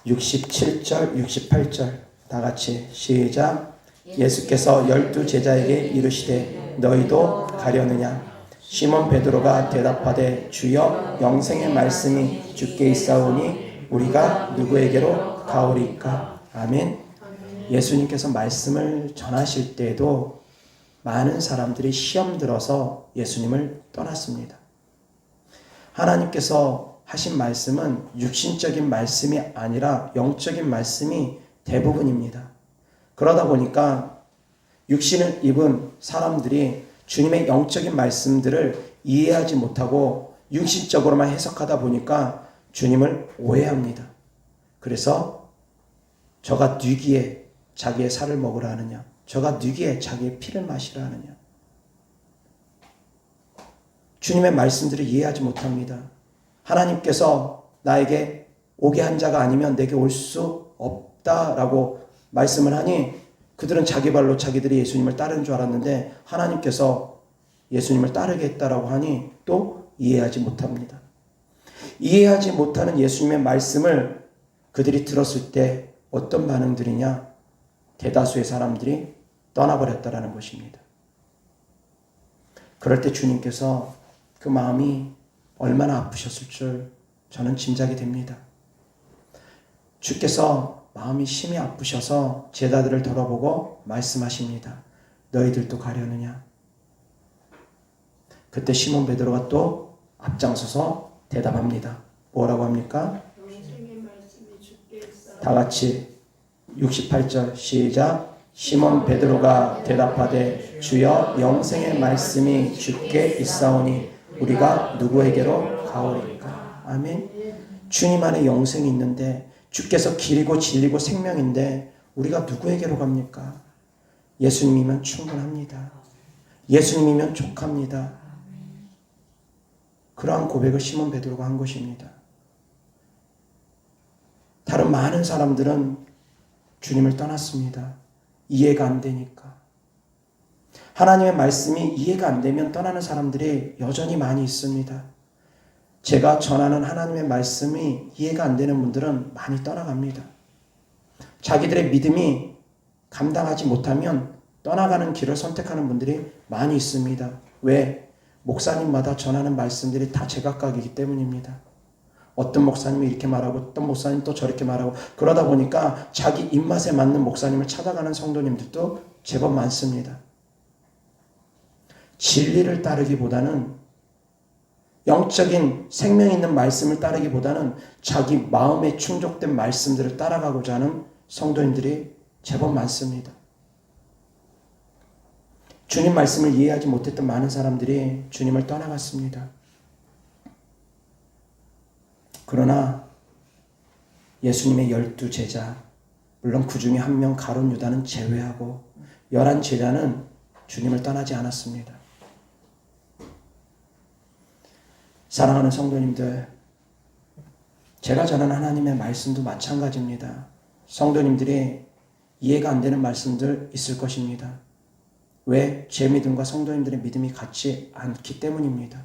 67절 68절 다 같이 시작. 예수께서 12 제자에게 이르시되 너희도 가려느냐. 시몬 베드로가 대답하되 주여 영생의 말씀이 주께 있사오니 우리가 누구에게로 가오리이까. 아멘. 예수님께서 말씀을 전하실 때에도 많은 사람들이 시험 들어서 예수님을 떠났습니다. 하나님께서 하신 말씀은 육신적인 말씀이 아니라 영적인 말씀이 대부분입니다. 그러다 보니까 육신을 입은 사람들이 주님의 영적인 말씀들을 이해하지 못하고 육신적으로만 해석하다 보니까 주님을 오해합니다. 그래서 저가 뉘기에 자기의 살을 먹으라 하느냐, 저가 뉘기에 자기의 피를 마시라 하느냐. 주님의 말씀들을 이해하지 못합니다. 하나님께서 나에게 오게 한 자가 아니면 내게 올 수 없다라고 말씀을 하니 그들은 자기 발로 자기들이 예수님을 따르는 줄 알았는데 하나님께서 예수님을 따르게 했다라고 하니 또 이해하지 못합니다. 이해하지 못하는 예수님의 말씀을 그들이 들었을 때 어떤 반응들이냐? 대다수의 사람들이 떠나버렸다라는 것입니다. 그럴 때 주님께서 그 마음이 얼마나 아프셨을 줄 저는 짐작이 됩니다. 주께서 마음이 심히 아프셔서 제자들을 돌아보고 말씀하십니다. 너희들도 가려느냐? 그때 시몬 베드로가 또 앞장서서 대답합니다. 뭐라고 합니까? 다 같이 68절 시작. 시몬 베드로가 대답하되 주여 영생의 말씀이 주께 있사오니 우리가 누구에게로 가오리까. 아멘. 주님 안에 영생이 있는데 주께서 길이고 진리고 생명인데 우리가 누구에게로 갑니까? 예수님이면 충분합니다. 예수님이면 족합니다. 그러한 고백을 시몬 베드로가 한 것입니다. 다른 많은 사람들은 주님을 떠났습니다. 이해가 안 되니까. 하나님의 말씀이 이해가 안 되면 떠나는 사람들이 여전히 많이 있습니다. 제가 전하는 하나님의 말씀이 이해가 안 되는 분들은 많이 떠나갑니다. 자기들의 믿음이 감당하지 못하면 떠나가는 길을 선택하는 분들이 많이 있습니다. 왜? 목사님마다 전하는 말씀들이 다 제각각이기 때문입니다. 어떤 목사님이 이렇게 말하고 어떤 목사님 또 저렇게 말하고 그러다 보니까 자기 입맛에 맞는 목사님을 찾아가는 성도님들도 제법 많습니다. 진리를 따르기보다는 영적인 생명 있는 말씀을 따르기보다는 자기 마음에 충족된 말씀들을 따라가고자 하는 성도님들이 제법 많습니다. 주님 말씀을 이해하지 못했던 많은 사람들이 주님을 떠나갔습니다. 그러나 예수님의 12제자, 물론 그 중에 한 명 가룟 유다는 제외하고 11제자는 주님을 떠나지 않았습니다. 사랑하는 성도님들, 제가 전하는 하나님의 말씀도 마찬가지입니다. 성도님들이 이해가 안 되는 말씀들 있을 것입니다. 왜? 제 믿음과 성도님들의 믿음이 같지 않기 때문입니다.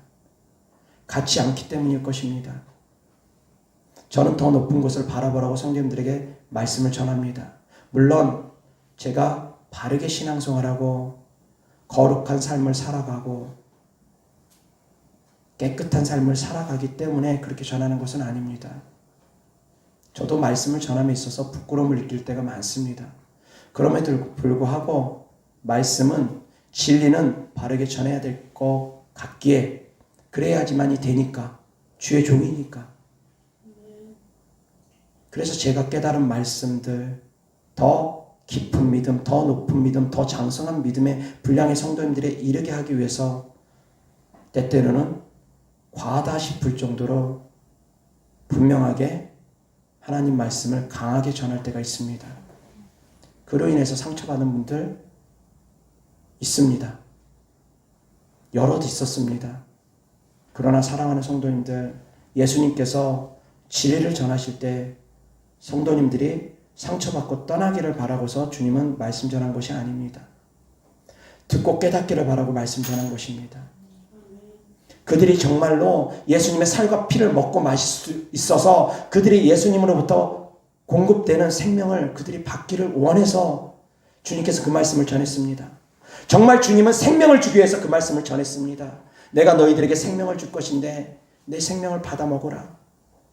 같지 않기 때문일 것입니다. 저는 더 높은 곳을 바라보라고 성도님들에게 말씀을 전합니다. 물론 제가 바르게 신앙생활하고 거룩한 삶을 살아가고 깨끗한 삶을 살아가기 때문에 그렇게 전하는 것은 아닙니다. 저도 말씀을 전함에 있어서 부끄러움을 느낄 때가 많습니다. 그럼에도 불구하고 말씀은 진리는 바르게 전해야 될 것 같기에 그래야지만이 되니까 주의 종이니까. 그래서 제가 깨달은 말씀들 더 깊은 믿음, 더 높은 믿음, 더 장성한 믿음의 분량의 성도님들에 이르게 하기 위해서 때때로는 과하다 싶을 정도로 분명하게 하나님 말씀을 강하게 전할 때가 있습니다. 그로 인해서 상처받은 분들 있습니다. 여럿 있었습니다. 그러나 사랑하는 성도님들, 예수님께서 진리를 전하실 때 성도님들이 상처받고 떠나기를 바라고서 주님은 말씀 전한 것이 아닙니다. 듣고 깨닫기를 바라고 말씀 전한 것입니다. 그들이 정말로 예수님의 살과 피를 먹고 마실 수 있어서 그들이 예수님으로부터 공급되는 생명을 그들이 받기를 원해서 주님께서 그 말씀을 전했습니다. 정말 주님은 생명을 주기 위해서 그 말씀을 전했습니다. 내가 너희들에게 생명을 줄 것인데 내 생명을 받아 먹어라.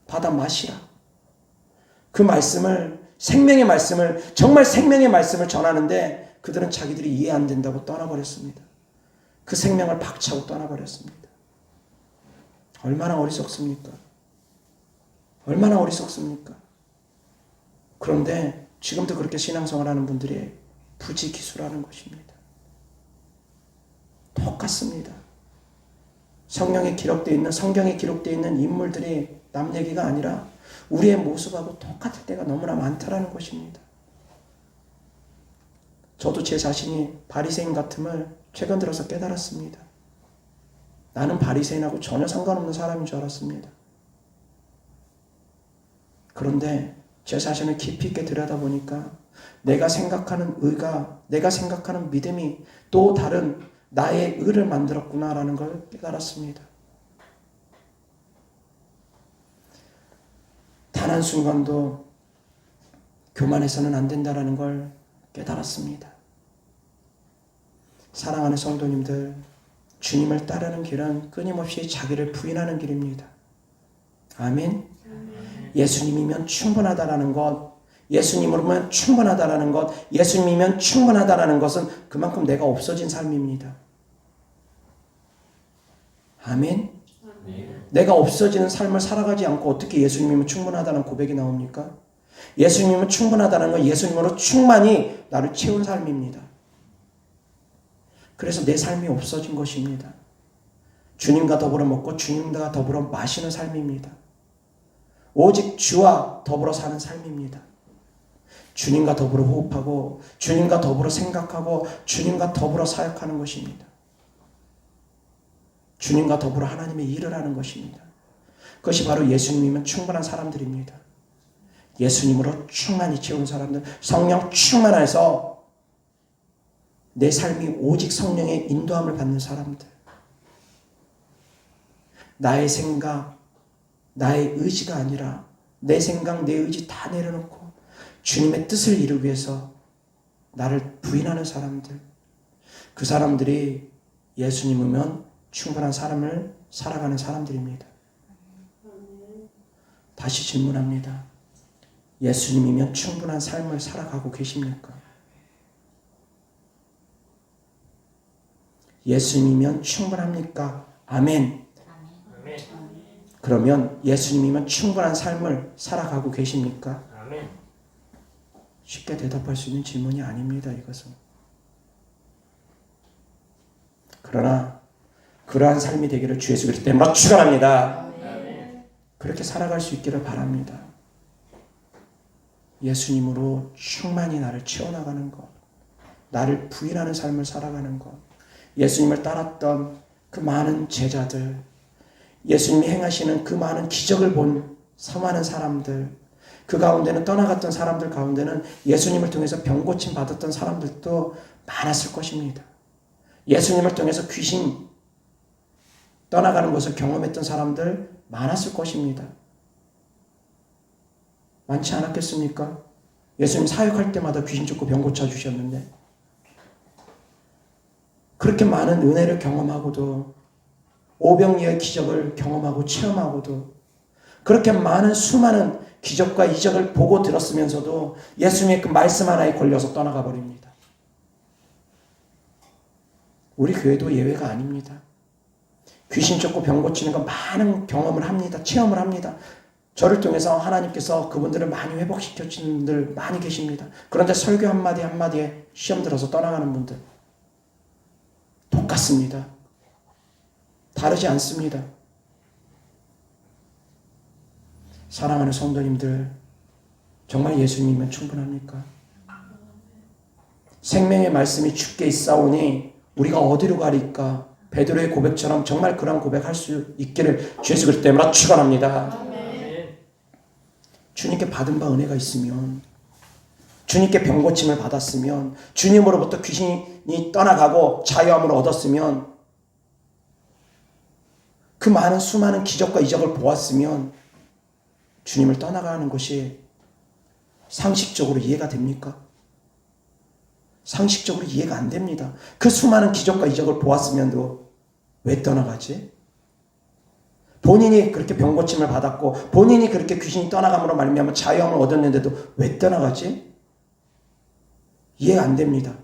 받아 마시라. 그 말씀을, 생명의 말씀을, 정말 생명의 말씀을 전하는데 그들은 자기들이 이해 안 된다고 떠나버렸습니다. 그 생명을 박차고 떠나버렸습니다. 얼마나 어리석습니까? 얼마나 어리석습니까? 그런데 지금도 그렇게 신앙생활하는 분들이 부지기수라는 것입니다. 똑같습니다. 성경에 기록되어 있는 인물들이 남 얘기가 아니라 우리의 모습하고 똑같을 때가 너무나 많다라는 것입니다. 저도 제 자신이 바리새인 같음을 최근 들어서 깨달았습니다. 나는 바리새인하고 전혀 상관없는 사람인 줄 알았습니다. 그런데 제 자신을 깊이 있게 들여다보니까 내가 생각하는 의가, 내가 생각하는 믿음이 또 다른 나의 의를 만들었구나라는 걸 깨달았습니다. 단 한순간도 교만해서는 안 된다라는 걸 깨달았습니다. 사랑하는 성도님들, 주님을 따르는 길은 끊임없이 자기를 부인하는 길입니다. 아멘. 예수님이면 충분하다라는 것, 예수님으로만 충분하다라는 것, 예수님이면 충분하다라는 것은 그만큼 내가 없어진 삶입니다. 아멘. 내가 없어지는 삶을 살아가지 않고 어떻게 예수님이면 충분하다는 고백이 나옵니까? 예수님이면 충분하다는 건 예수님으로 충만히 나를 채운 삶입니다. 그래서 내 삶이 없어진 것입니다. 주님과 더불어 먹고 주님과 더불어 마시는 삶입니다. 오직 주와 더불어 사는 삶입니다. 주님과 더불어 호흡하고 주님과 더불어 생각하고 주님과 더불어 사역하는 것입니다. 주님과 더불어 하나님의 일을 하는 것입니다. 그것이 바로 예수님이면 충분한 사람들입니다. 예수님으로 충만히 채운 사람들, 성령 충만해서 내 삶이 오직 성령의 인도함을 받는 사람들. 나의 생각, 나의 의지가 아니라 내 생각, 내 의지 다 내려놓고 주님의 뜻을 이루기 위해서 나를 부인하는 사람들. 그 사람들이 예수님이면 충분한 삶을 살아가는 사람들입니다. 다시 질문합니다. 예수님이면 충분한 삶을 살아가고 계십니까? 예수님이면 충분합니까? 아멘. 그러면 예수님이면 충분한 삶을 살아가고 계십니까? 아멘. 쉽게 대답할 수 있는 질문이 아닙니다. 이것은. 그러나 그러한 삶이 되기를 주 예수 그리스도 때문에 축원합니다. 그렇게 살아갈 수 있기를 바랍니다. 예수님으로 충만히 나를 채워나가는 것, 나를 부인하는 삶을 살아가는 것, 예수님을 따랐던 그 많은 제자들, 예수님이 행하시는 그 많은 기적을 본 수많은 사람들, 그 가운데는 떠나갔던 사람들 가운데는 예수님을 통해서 병고침 받았던 사람들도 많았을 것입니다. 예수님을 통해서 귀신 떠나가는 것을 경험했던 사람들 많았을 것입니다. 많지 않았겠습니까? 예수님 사역할 때마다 귀신 쫓고 병 고쳐주셨는데 그렇게 많은 은혜를 경험하고도 오병이어의 기적을 경험하고 체험하고도 그렇게 많은 수많은 기적과 이적을 보고 들었으면서도 예수님의 그 말씀 하나에 걸려서 떠나가 버립니다. 우리 교회도 예외가 아닙니다. 귀신 쫓고 병 고치는 거 많은 경험을 합니다. 체험을 합니다. 저를 통해서 하나님께서 그분들을 많이 회복시켜 주시는 분들 많이 계십니다. 그런데 설교 한마디 한마디에 시험 들어서 떠나가는 분들 똑같습니다. 다르지 않습니다. 사랑하는 성도님들, 정말 예수님이면 충분합니까? 생명의 말씀이 주께 있사오니 우리가 어디로 가리까? 베드로의 고백처럼 정말 그런 고백할 수 있기를 주 예수 그리스도 때문에 축원합니다. 주님께 받은 바 은혜가 있으면, 주님께 병고침을 받았으면, 주님으로부터 귀신이 떠나가고 자유함을 얻었으면, 그 많은 수많은 기적과 이적을 보았으면 주님을 떠나가는 것이 상식적으로 이해가 됩니까? 상식적으로 이해가 안 됩니다. 그 수많은 기적과 이적을 보았으면도 왜 떠나가지? 본인이 그렇게 병고침을 받았고 본인이 그렇게 귀신이 떠나감으로 말미암아 자유함을 얻었는데도 왜 떠나가지? 이해가 안 됩니다.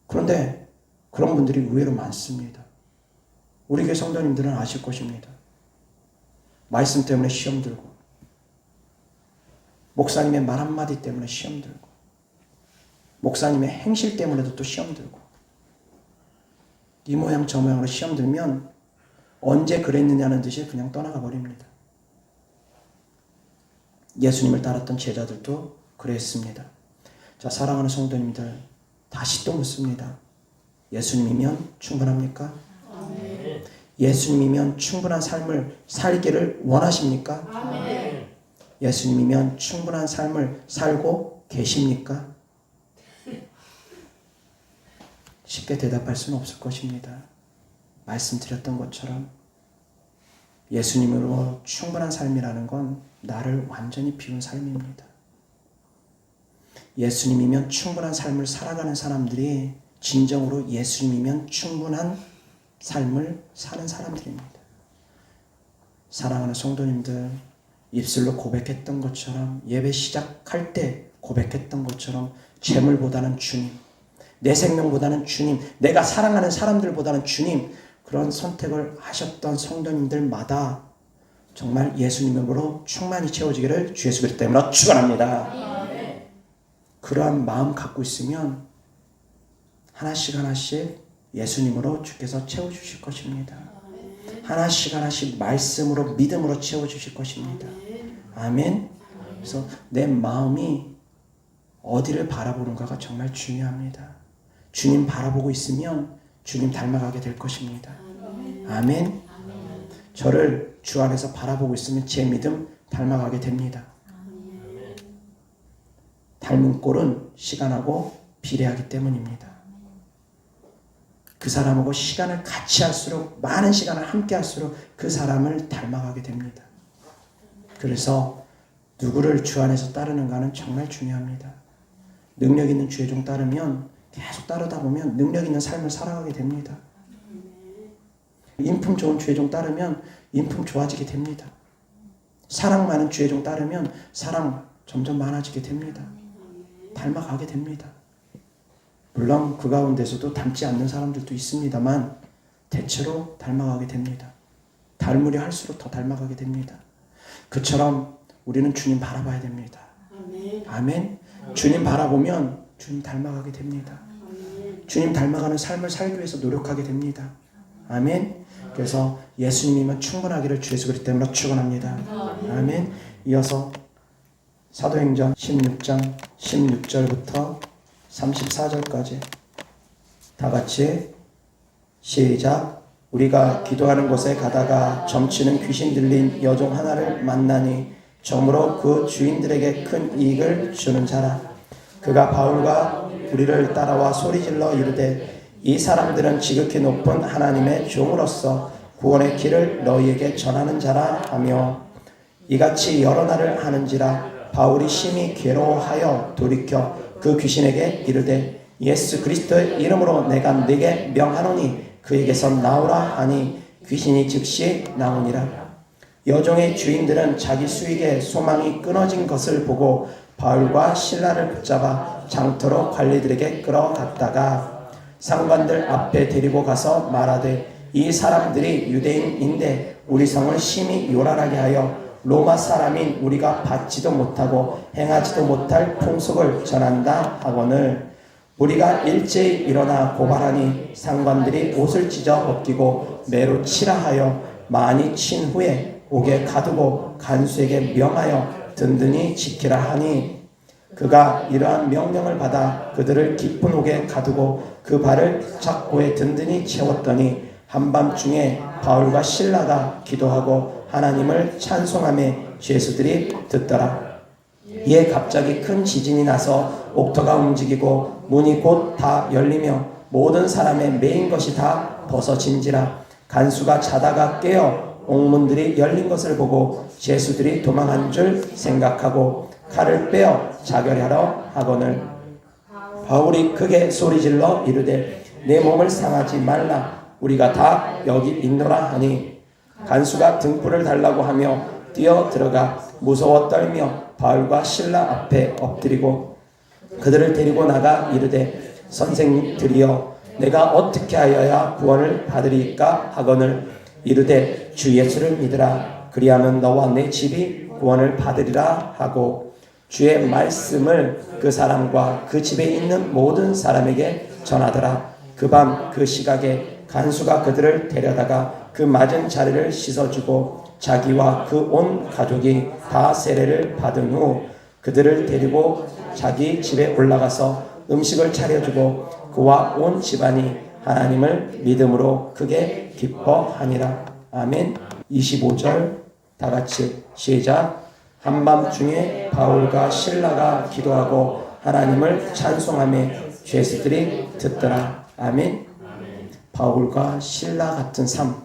그런데 그런 분들이 의외로 많습니다. 우리 교회 성도님들은 아실 것입니다. 말씀 때문에 시험 들고 목사님의 말 한마디 때문에 시험 들고 목사님의 행실 때문에도 또 시험 들고 이 모양 저 모양으로 시험 들면 언제 그랬느냐는 듯이 그냥 떠나가 버립니다. 예수님을 따랐던 제자들도 그랬습니다. 자, 사랑하는 성도님들, 다시 또 묻습니다. 예수님이면 충분합니까? 아멘. 예수님이면 충분한 삶을 살기를 원하십니까? 아멘. 예수님이면 충분한 삶을 살고 계십니까? 쉽게 대답할 수는 없을 것입니다. 말씀드렸던 것처럼 예수님으로 충분한 삶이라는 건 나를 완전히 비운 삶입니다. 예수님이면 충분한 삶을 살아가는 사람들이 진정으로 예수님이면 충분한 삶을 사는 사람들입니다. 사랑하는 성도님들, 입술로 고백했던 것처럼 예배 시작할 때 고백했던 것처럼 재물보다는 주님, 내 생명보다는 주님, 내가 사랑하는 사람들보다는 주님, 그런 선택을 하셨던 성도님들마다 정말 예수님으로 충만히 채워지기를 주 예수 그리스도 때문에 축원합니다. 그러한 마음 갖고 있으면 하나씩 하나씩 예수님으로 주께서 채워주실 것입니다. 하나씩 하나씩 말씀으로 믿음으로 채워주실 것입니다. 아멘. 그래서 내 마음이 어디를 바라보는가가 정말 중요합니다. 주님 바라보고 있으면 주님 닮아가게 될 것입니다. 아멘. 저를 주 안에서 바라보고 있으면 제 믿음 닮아가게 됩니다. 닮은 꼴은 시간하고 비례하기 때문입니다. 그 사람하고 시간을 같이 할수록, 많은 시간을 함께 할수록 그 사람을 닮아가게 됩니다. 그래서 누구를 주 안에서 따르는가는 정말 중요합니다. 능력 있는 주의 종 따르면 계속 따르다 보면 능력 있는 삶을 살아가게 됩니다. 인품 좋은 주의 종 따르면 인품 좋아지게 됩니다. 사랑 많은 주의 종 따르면 사랑 점점 많아지게 됩니다. 닮아가게 됩니다. 물론 그 가운데서도 닮지 않는 사람들도 있습니다만 대체로 닮아가게 됩니다. 닮으려 할수록 더 닮아가게 됩니다. 그처럼 우리는 주님 바라봐야 됩니다. 아멘. 주님 바라보면 주님 닮아가게 됩니다. 주님 닮아가는 삶을 살기 위해서 노력하게 됩니다. 아멘. 그래서 예수님이면 충분하기를 주 예수 그리스도 때문에 축원합니다. 아멘. 이어서 사도행전 16장 16절부터 34절까지 다 같이 시작. 우리가 기도하는 곳에 가다가 점치는 귀신 들린 여종 하나를 만나니 점으로 그 주인들에게 큰 이익을 주는 자라. 그가 바울과 우리를 따라와 소리질러 이르되 이 사람들은 지극히 높은 하나님의 종으로서 구원의 길을 너희에게 전하는 자라 하며 이같이 여러 날을 하는지라. 바울이 심히 괴로워하여 돌이켜 그 귀신에게 이르되 예수 그리스도의 이름으로 내가 네게 명하노니 그에게서 나오라 하니 귀신이 즉시 나오니라. 여종의 주인들은 자기 수익에 소망이 끊어진 것을 보고 바울과 실라를 붙잡아 장터로 관리들에게 끌어갔다가 상관들 앞에 데리고 가서 말하되 이 사람들이 유대인인데 우리 성을 심히 요란하게 하여 로마 사람인 우리가 받지도 못하고 행하지도 못할 풍속을 전한다 하거늘 우리가 일제히 일어나 고발하니 상관들이 옷을 찢어 벗기고 매로 치라 하여 많이 친 후에 옥에 가두고 간수에게 명하여 든든히 지키라 하니 그가 이러한 명령을 받아 그들을 깊은 옥에 가두고 그 발을 착고에 든든히 채웠더니 한밤중에 바울과 실라가 기도하고 하나님을 찬송하며 죄수들이 듣더라. 이에 갑자기 큰 지진이 나서 옥터가 움직이고 문이 곧 다 열리며 모든 사람의 매인 것이 다 벗어진지라. 간수가 자다가 깨어 옥문들이 열린 것을 보고 죄수들이 도망한 줄 생각하고 칼을 빼어 자결하러 하거늘 바울이 크게 소리질러 이르되 내 몸을 상하지 말라. 우리가 다 여기 있노라 하니 간수가 등불을 달라고 하며 뛰어 들어가 무서워 떨며 바울과 실라 앞에 엎드리고 그들을 데리고 나가 이르되 선생님들이여 내가 어떻게 하여야 구원을 받으리까 하거늘 이르되 주 예수를 믿으라. 그리하면 너와 내 집이 구원을 받으리라 하고 주의 말씀을 그 사람과 그 집에 있는 모든 사람에게 전하더라. 그 밤 그 시각에 간수가 그들을 데려다가 그 맞은 자리를 씻어주고 자기와 그 온 가족이 다 세례를 받은 후 그들을 데리고 자기 집에 올라가서 음식을 차려주고 그와 온 집안이 하나님을 믿음으로 크게 기뻐하니라. 아멘. 25절 다 같이 시작. 한밤중에 바울과 실라가 기도하고 하나님을 찬송하며 죄수들이 듣더라. 아멘. 바울과 실라 같은 삶,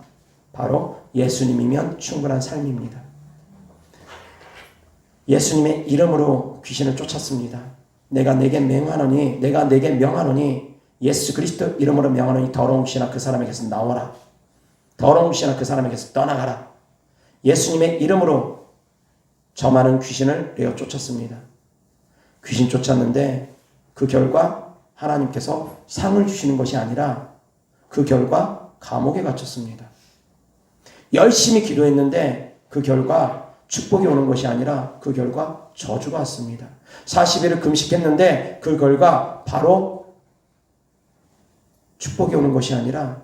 바로 예수님이면 충분한 삶입니다. 예수님의 이름으로 귀신을 쫓았습니다. 내가 내게 명하노니 예수 그리스도 이름으로 명하노니 더러운 귀신아 그 사람에게서 나오라. 더러운 귀신아 그 사람에게서 떠나가라. 예수님의 이름으로 저 많은 귀신을 내어 쫓았습니다. 귀신 쫓았는데 그 결과 하나님께서 상을 주시는 것이 아니라 그 결과 감옥에 갇혔습니다. 열심히 기도했는데 그 결과 축복이 오는 것이 아니라 그 결과 저주가 왔습니다. 40일을 금식했는데 그 결과 바로 축복이 오는 것이 아니라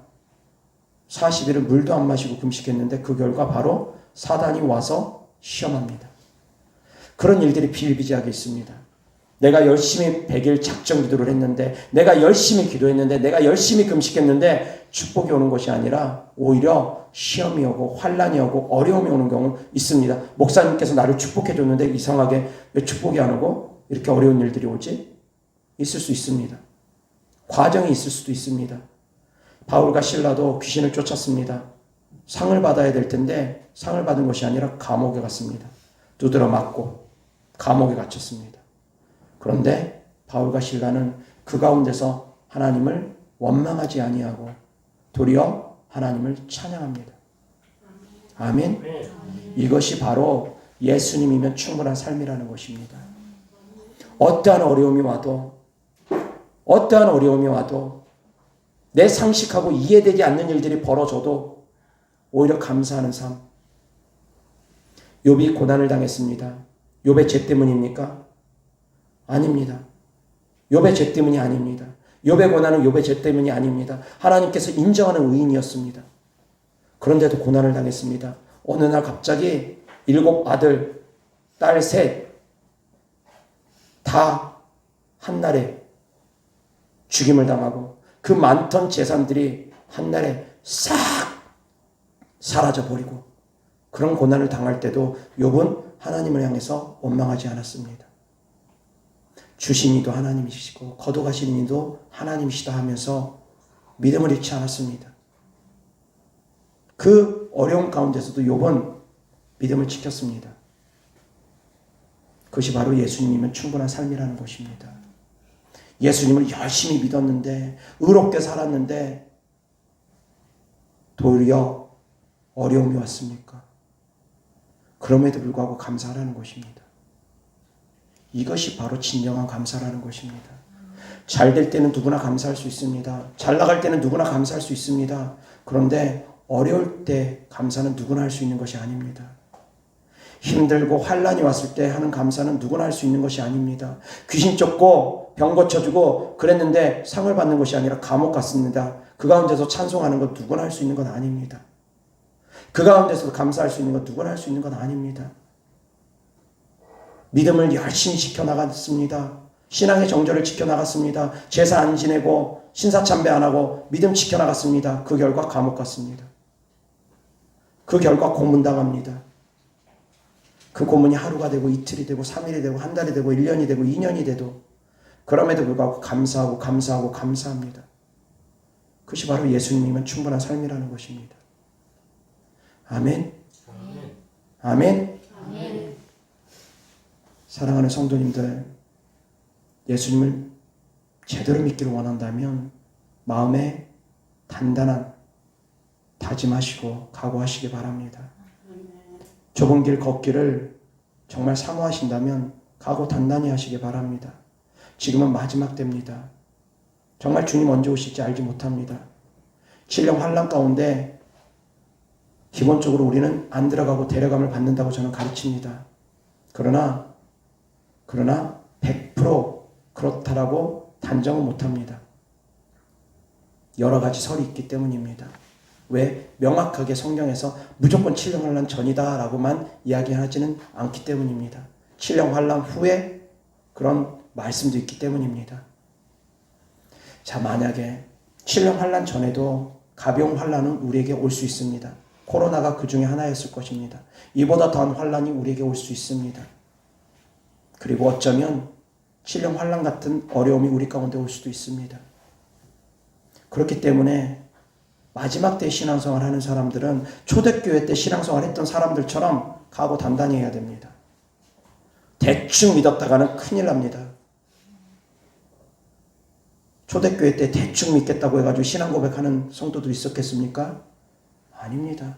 40일을 물도 안 마시고 금식했는데 그 결과 바로 사단이 와서 시험합니다. 그런 일들이 비일비재하게 있습니다. 내가 열심히 100일 작정 기도를 했는데 내가 열심히 기도했는데 내가 열심히 금식했는데 축복이 오는 것이 아니라 오히려 시험이 오고 환난이 오고 어려움이 오는 경우 있습니다. 목사님께서 나를 축복해 줬는데 이상하게 왜 축복이 안 오고 이렇게 어려운 일들이 오지? 있을 수 있습니다. 과정이 있을 수도 있습니다. 바울과 실라도 귀신을 쫓았습니다. 상을 받아야 될 텐데 상을 받은 것이 아니라 감옥에 갔습니다. 두드러 맞고 감옥에 갇혔습니다. 그런데 바울과 실라는 그 가운데서 하나님을 원망하지 아니하고 도리어 하나님을 찬양합니다. 아멘. 이것이 바로 예수님이면 충분한 삶이라는 것입니다. 어떠한 어려움이 와도 내 상식하고 이해되지 않는 일들이 벌어져도 오히려 감사하는 삶. 욥이 고난을 당했습니다. 욥의 죄 때문입니까? 아닙니다. 욥의 죄 때문이 아닙니다. 욥의 고난은 욥의 죄 때문이 아닙니다. 하나님께서 인정하는 의인이었습니다. 그런데도 고난을 당했습니다. 어느 날 갑자기 7 아들, 딸 3, 다 한날에 죽임을 당하고 그 많던 재산들이 한날에 싹 사라져버리고, 그런 고난을 당할 때도 욥은 하나님을 향해서 원망하지 않았습니다. 주신 이도 하나님이시고 거둬가시는 이도 하나님이시다 하면서 믿음을 잃지 않았습니다. 그 어려운 가운데서도 욥은 믿음을 지켰습니다. 그것이 바로 예수님이면 충분한 삶이라는 것입니다. 예수님을 열심히 믿었는데, 의롭게 살았는데 도리어 어려움이 왔습니까? 그럼에도 불구하고 감사하라는 것입니다. 이것이 바로 진정한 감사라는 것입니다. 잘 될 때는 누구나 감사할 수 있습니다. 잘 나갈 때는 누구나 감사할 수 있습니다. 그런데 어려울 때 감사는 누구나 할 수 있는 것이 아닙니다. 힘들고 환난이 왔을 때 하는 감사는 누구나 할 수 있는 것이 아닙니다. 귀신 쫓고 병 고쳐주고 그랬는데 상을 받는 것이 아니라 감옥 갔습니다. 그 가운데서 찬송하는 것 누구나 할 수 있는 건 아닙니다. 그 가운데서 감사할 수 있는 것 누구나 할 수 있는 건 아닙니다. 믿음을 열심히 지켜나갔습니다. 신앙의 정절을 지켜나갔습니다. 제사 안 지내고 신사참배 안 하고 믿음 지켜나갔습니다. 그 결과 감옥 갔습니다. 그 결과 고문당합니다. 그 고문이 하루가 되고 이틀이 되고 3일이 되고 한 달이 되고 1년이 되고 2년이 돼도 그럼에도 불구하고 감사합니다. 그것이 바로 예수님이면 충분한 삶이라는 것입니다. 아멘. 아멘. 아멘. 사랑하는 성도님들, 예수님을 제대로 믿기를 원한다면 마음에 단단한 다짐하시고 각오하시기 바랍니다. 좁은 길 걷기를 정말 사모하신다면 각오 단단히 하시기 바랍니다. 지금은 마지막 때입니다. 정말 주님 언제 오실지 알지 못합니다. 7년 환난 가운데 기본적으로 우리는 안 들어가고 데려감을 받는다고 저는 가르칩니다. 그러나 100% 그렇다라고 단정은 못합니다. 여러 가지 설이 있기 때문입니다. 왜? 명확하게 성경에서 무조건 7년 환난 전이다 라고만 이야기하지는 않기 때문입니다. 7년 환난 후에 그런 말씀도 있기 때문입니다. 자, 만약에 7년 환난 전에도 가벼운 환난은 우리에게 올 수 있습니다. 코로나가 그 중에 하나였을 것입니다. 이보다 더한 환난이 우리에게 올 수 있습니다. 그리고 어쩌면 7년 환난 같은 어려움이 우리 가운데 올 수도 있습니다. 그렇기 때문에 마지막 때 신앙생활 하는 사람들은 초대교회 때 신앙생활 했던 사람들처럼 각오 단단히 해야 됩니다. 대충 믿었다가는 큰일 납니다. 초대교회 때 대충 믿겠다고 해가지고 신앙 고백하는 성도도 있었겠습니까? 아닙니다.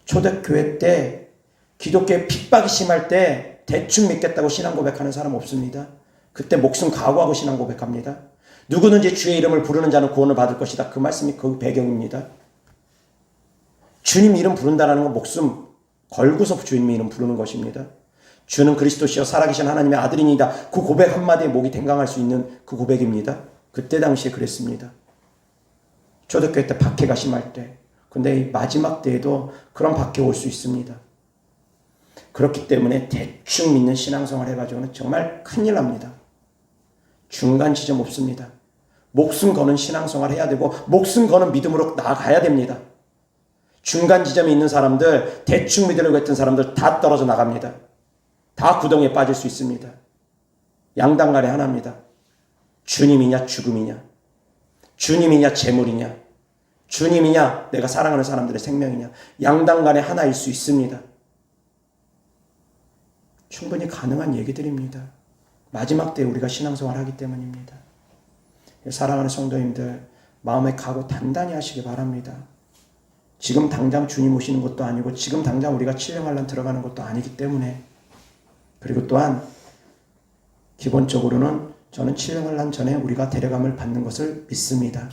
초대교회 때 기독교의 핍박이 심할 때 대충 믿겠다고 신앙 고백하는 사람 없습니다. 그때 목숨 각오하고 신앙 고백합니다. 누구든지 주의 이름을 부르는 자는 구원을 받을 것이다. 그 말씀이 그 배경입니다. 주님 이름 부른다는 건 목숨 걸고서 주님 이름 부르는 것입니다. 주는 그리스도시여 살아계신 하나님의 아들이니다. 그 고백 한마디에 목이 댕강할 수 있는 그 고백입니다. 그때 당시에 그랬습니다. 초대교회 때 박해가 심할 때. 근데 마지막 때에도 그런 박해 올 수 있습니다. 그렇기 때문에 대충 믿는 신앙생활 해가지고는 정말 큰일 납니다. 중간 지점 없습니다. 목숨 거는 신앙생활 해야 되고 목숨 거는 믿음으로 나아가야 됩니다. 중간 지점에 있는 사람들, 대충 믿으려고 했던 사람들 다 떨어져 나갑니다. 다 구덩이에 빠질 수 있습니다. 양당간에 하나입니다. 주님이냐 죽음이냐, 주님이냐 재물이냐, 주님이냐 내가 사랑하는 사람들의 생명이냐, 양당간에 하나일 수 있습니다. 충분히 가능한 얘기들입니다. 마지막 때 우리가 신앙생활 하기 때문입니다. 사랑하는 성도님들, 마음의 각오 단단히 하시기 바랍니다. 지금 당장 주님 오시는 것도 아니고 지금 당장 우리가 칠령환란 들어가는 것도 아니기 때문에, 그리고 또한 기본적으로는 저는 칠령환란 전에 우리가 데려감을 받는 것을 믿습니다.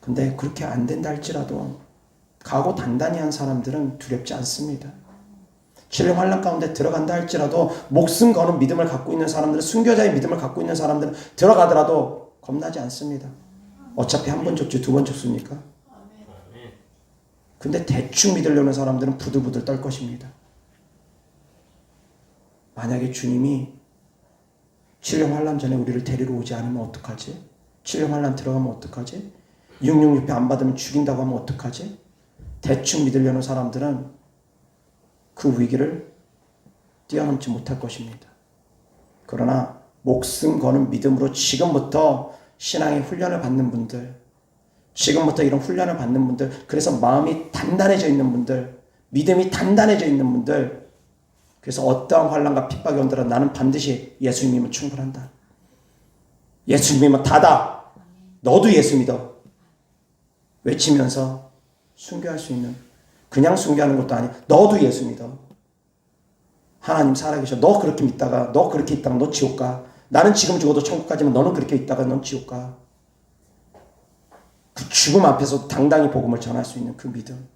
근데 그렇게 안 된다 할지라도 각오 단단히 한 사람들은 두렵지 않습니다. 칠령환란 가운데 들어간다 할지라도 목숨 거는 믿음을 갖고 있는 사람들은, 순교자의 믿음을 갖고 있는 사람들은 들어가더라도 겁나지 않습니다. 어차피 한 번 족주 두 번 족수니까. 근데 대충 믿으려는 사람들은 부들부들 떨 것입니다. 만약에 주님이 칠령환란 전에 우리를 데리러 오지 않으면 어떡하지? 칠령환란 들어가면 어떡하지? 666배 안 받으면 죽인다고 하면 어떡하지? 대충 믿으려는 사람들은 그 위기를 뛰어넘지 못할 것입니다. 그러나 목숨 거는 믿음으로 지금부터 신앙의 훈련을 받는 분들, 지금부터 이런 훈련을 받는 분들, 그래서 마음이 단단해져 있는 분들, 믿음이 단단해져 있는 분들, 그래서 어떠한 환난과 핍박이 온더라도 나는 반드시 예수님이면 충분한다. 예수님이면 다다. 너도 예수 믿어. 외치면서 순교할 수 있는, 그냥 순교하는 것도 아니, 너도 예수 믿어. 하나님 살아계셔. 너 그렇게 믿다가, 너 그렇게 있다가 너 지옥 가. 나는 지금 죽어도 천국 가지만 너는 그렇게 있다가 넌 지옥 가. 그 죽음 앞에서 당당히 복음을 전할 수 있는 그 믿음.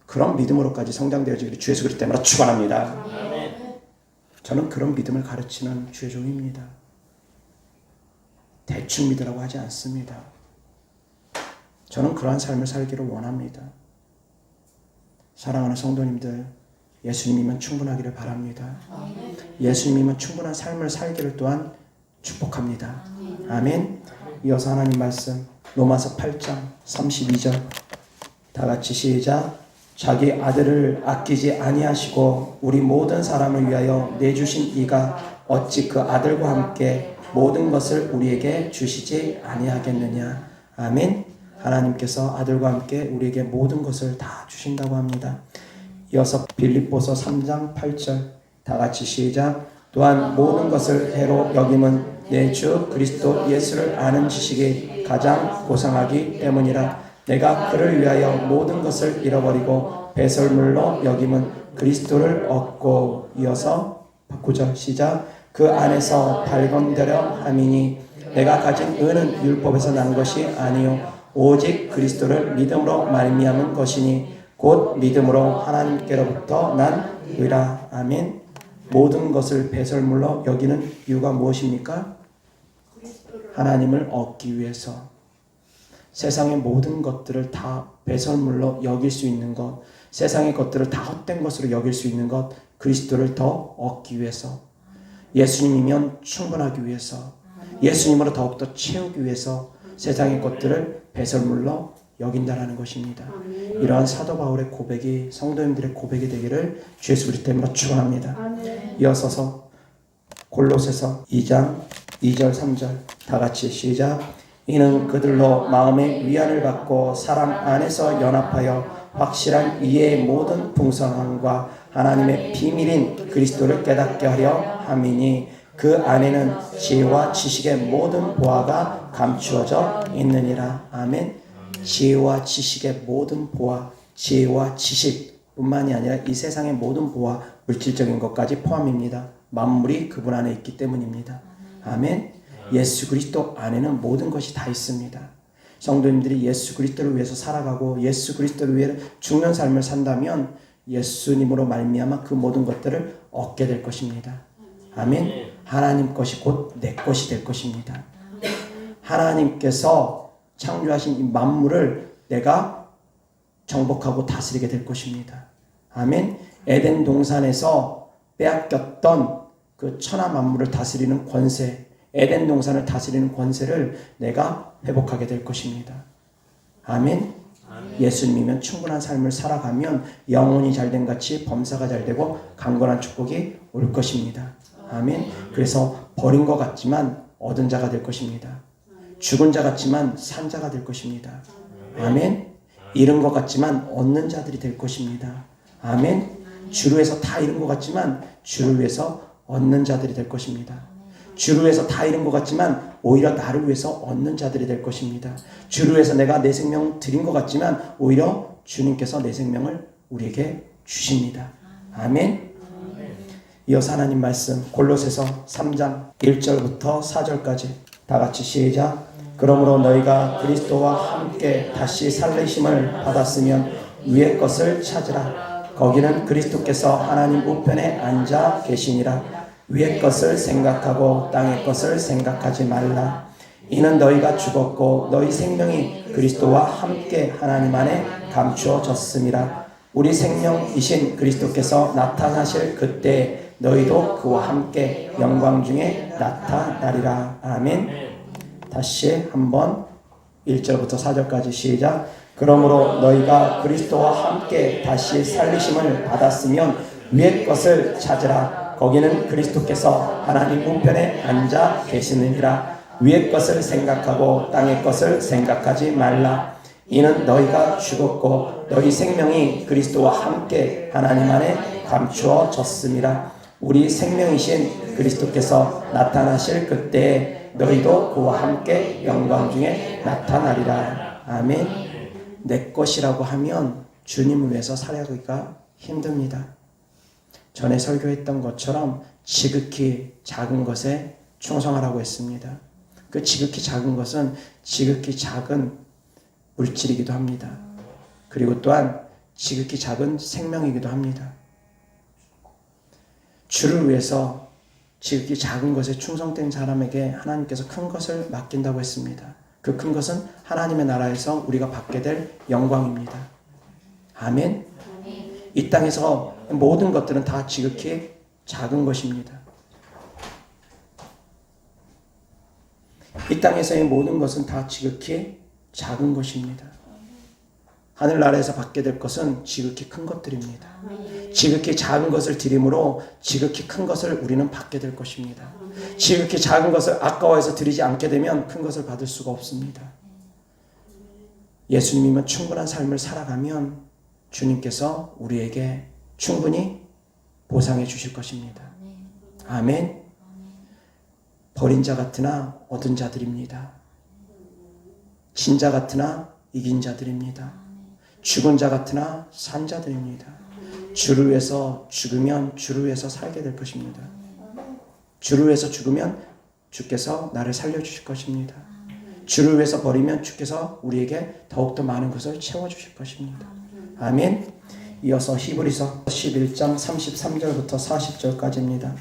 그런 믿음으로까지 성장되어지기를 주 예수 그리스도 때문에 축원합니다. 저는 그런 믿음을 가르치는 주의 종입니다. 대충 믿으라고 하지 않습니다. 저는 그러한 삶을 살기를 원합니다. 사랑하는 성도님들, 예수님이면 충분하기를 바랍니다. 예수님이면 충분한 삶을 살기를 또한 축복합니다. 아멘. 이어서 하나님 말씀 로마서 8장 32절 다 같이 시작. 자기 아들을 아끼지 아니하시고 우리 모든 사람을 위하여 내주신 이가 어찌 그 아들과 함께 모든 것을 우리에게 주시지 아니하겠느냐. 아멘. 하나님께서 아들과 함께 우리에게 모든 것을 다 주신다고 합니다. 이어서 빌립보서 3장 8절 다 같이 시작. 또한 모든 것을 해로 여김은 내 주 그리스도 예수를 아는 지식이 가장 고상하기 때문이라. 내가 그를 위하여 모든 것을 잃어버리고 배설물로 여김은 그리스도를 얻고. 이어서 9절 시작. 그 안에서 발견되려 함이니 내가 가진 의는 율법에서 난 것이 아니요 오직 그리스도를 믿음으로 말미암은 것이니 곧 믿음으로 하나님께로부터 난 의라. 아멘. 모든 것을 배설물로 여기는 이유가 무엇입니까? 하나님을 얻기 위해서. 세상의 모든 것들을 다 배설물로 여길 수 있는 것, 세상의 것들을 다 헛된 것으로 여길 수 있는 것, 그리스도를 더 얻기 위해서, 예수님이면 충분하기 위해서, 예수님으로 더욱더 채우기 위해서 세상의 것들을 배설물로 여긴다라는 것입니다. 이러한 사도 바울의 고백이 성도님들의 고백이 되기를 주 예수 그리스도 이름으로 축원합니다. 이어서서 골로새서 2장 2절 3절 다 같이 시작. 이는 그들로 마음의 위안을 받고 사랑 안에서 연합하여 확실한 이해의 모든 풍성함과 하나님의 비밀인 그리스도를 깨닫게 하려 함이니 그 안에는 지혜와 지식의 모든 보화가 감추어져 있느니라. 아멘. 지혜와 지식의 모든 보화, 지혜와 지식뿐만이 아니라 이 세상의 모든 보화, 물질적인 것까지 포함입니다. 만물이 그분 안에 있기 때문입니다. 아멘. 예수 그리스도 안에는 모든 것이 다 있습니다. 성도님들이 예수 그리스도를 위해서 살아가고 예수 그리스도를 위해 죽는 삶을 산다면 예수님으로 말미암아 그 모든 것들을 얻게 될 것입니다. 아멘. 하나님 것이 곧 내 것이 될 것입니다. 하나님께서 창조하신 이 만물을 내가 정복하고 다스리게 될 것입니다. 아멘. 에덴 동산에서 빼앗겼던 그 천하 만물을 다스리는 권세, 에덴 동산을 다스리는 권세를 내가 회복하게 될 것입니다. 아멘. 예수님이면 충분한 삶을 살아가면 영혼이 잘된 같이 범사가 잘되고 강건한 축복이 올 것입니다. 아멘. 그래서 버린 것 같지만 얻은 자가 될 것입니다. 죽은 자 같지만 산 자가 될 것입니다. 아멘. 잃은 것 같지만 얻는 자들이 될 것입니다. 아멘. 주를 위해서 다 잃은 것 같지만 주를 위해서 얻는 자들이 될 것입니다. 주를 위해서 다 잃은 것 같지만 오히려 나를 위해서 얻는 자들이 될 것입니다. 주를 위해서 내가 내 생명 드린 것 같지만 오히려 주님께서 내 생명을 우리에게 주십니다. 아멘. 이어서 하나님 말씀 골로새서 3장 1절부터 4절까지 다 같이 시작. 그러므로 너희가 그리스도와 함께 다시 살리심을 받았으면 위의 것을 찾으라. 거기는 그리스도께서 하나님 우편에 앉아 계시니라. 위의 것을 생각하고 땅의 것을 생각하지 말라. 이는 너희가 죽었고 너희 생명이 그리스도와 함께 하나님 안에 감추어졌음이라. 우리 생명이신 그리스도께서 나타나실 그때 너희도 그와 함께 영광 중에 나타나리라. 아멘. 다시 한번 1절부터 4절까지 시작. 그러므로 너희가 그리스도와 함께 다시 살리심을 받았으면 위의 것을 찾으라. 거기는 그리스도께서 하나님 우편에 앉아 계시느니라. 위의 것을 생각하고 땅의 것을 생각하지 말라. 이는 너희가 죽었고 너희 생명이 그리스도와 함께 하나님 안에 감추어졌음이라. 우리 생명이신 그리스도께서 나타나실 그때에 너희도 그와 함께 영광 중에 나타나리라. 아멘. 내 것이라고 하면 주님을 위해서 살아가기가 힘듭니다. 전에 설교했던 것처럼 지극히 작은 것에 충성하라고 했습니다. 그 지극히 작은 것은 지극히 작은 물질이기도 합니다. 그리고 또한 지극히 작은 생명이기도 합니다. 주를 위해서 지극히 작은 것에 충성된 사람에게 하나님께서 큰 것을 맡긴다고 했습니다. 그 큰 것은 하나님의 나라에서 우리가 받게 될 영광입니다. 아멘. 이 땅에서 모든 것들은 다 지극히 작은 것입니다. 이 땅에서의 모든 것은 다 지극히 작은 것입니다. 하늘나라에서 받게 될 것은 지극히 큰 것들입니다. 지극히 작은 것을 드림으로 지극히 큰 것을 우리는 받게 될 것입니다. 지극히 작은 것을 아까워해서 드리지 않게 되면 큰 것을 받을 수가 없습니다. 예수님이면 충분한 삶을 살아가면 주님께서 우리에게 충분히 보상해 주실 것입니다. 아멘. 버린 자 같으나 얻은 자들입니다. 진 자 같으나 이긴 자들입니다. 죽은 자 같으나 산 자들입니다. 주를 위해서 죽으면 주를 위해서 살게 될 것입니다. 주를 위해서 죽으면 주께서 나를 살려주실 것입니다. 주를 위해서 버리면 주께서 우리에게 더욱더 많은 것을 채워주실 것입니다. 아멘. 이어서 히브리서 11장 33절부터 40절까지입니다.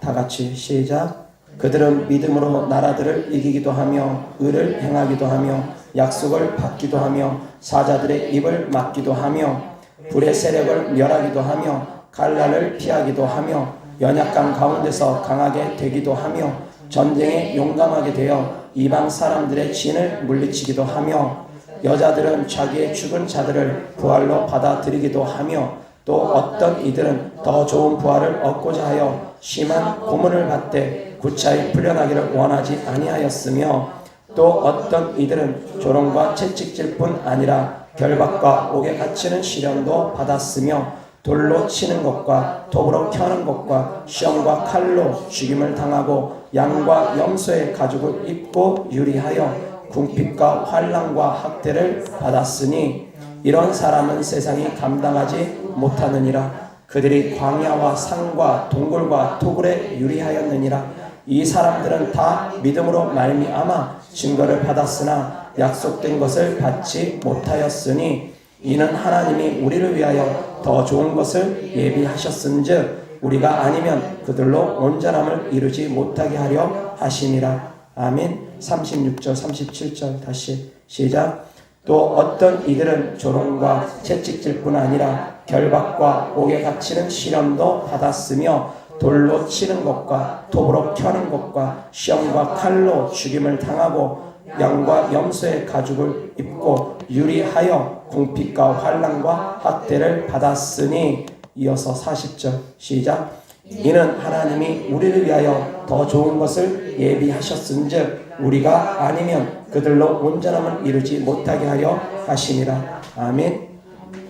다 같이 시작. 그들은 믿음으로 나라들을 이기기도 하며 의를 행하기도 하며 약속을 받기도 하며 사자들의 입을 막기도 하며 불의 세력을 멸하기도 하며 갈라를 피하기도 하며 연약한 가운데서 강하게 되기도 하며 전쟁에 용감하게 되어 이방 사람들의 진을 물리치기도 하며 여자들은 자기의 죽은 자들을 부활로 받아들이기도 하며 또 어떤 이들은 더 좋은 부활을 얻고자 하여 심한 고문을 받되 구차히 풀려나기를 원하지 아니하였으며 또 어떤 이들은 조롱과 채찍질 뿐 아니라 결박과 옥에 갇히는 시련도 받았으며 돌로 치는 것과 톱으로 켜는 것과 시험과 칼로 죽임을 당하고 양과 염소의 가죽을 입고 유리하여 궁핍과 환난과 학대를 받았으니 이런 사람은 세상이 감당하지 못하느니라. 그들이 광야와 산과 동굴과 토굴에 유리하였느니라. 이 사람들은 다 믿음으로 말미암아 증거를 받았으나 약속된 것을 받지 못하였으니 이는 하나님이 우리를 위하여 더 좋은 것을 예비하셨은즉 우리가 아니면 그들로 온전함을 이루지 못하게 하려 하심이라. 아멘. 36절 37절 다시 시작. 또 어떤 이들은 조롱과 채찍질 뿐 아니라 결박과 옥에 갇히는 시련도 받았으며 돌로 치는 것과 톱으로 켜는 것과 시험과 칼로 죽임을 당하고 양과 염소의 가죽을 입고 유리하여 궁핍과 환난과 학대를 받았으니 이어서 40절 시작. 이는 하나님이 우리를 위하여 더 좋은 것을 예비하셨은즉 우리가 아니면 그들로 온전함을 이루지 못하게 하려 하심이라. 아멘.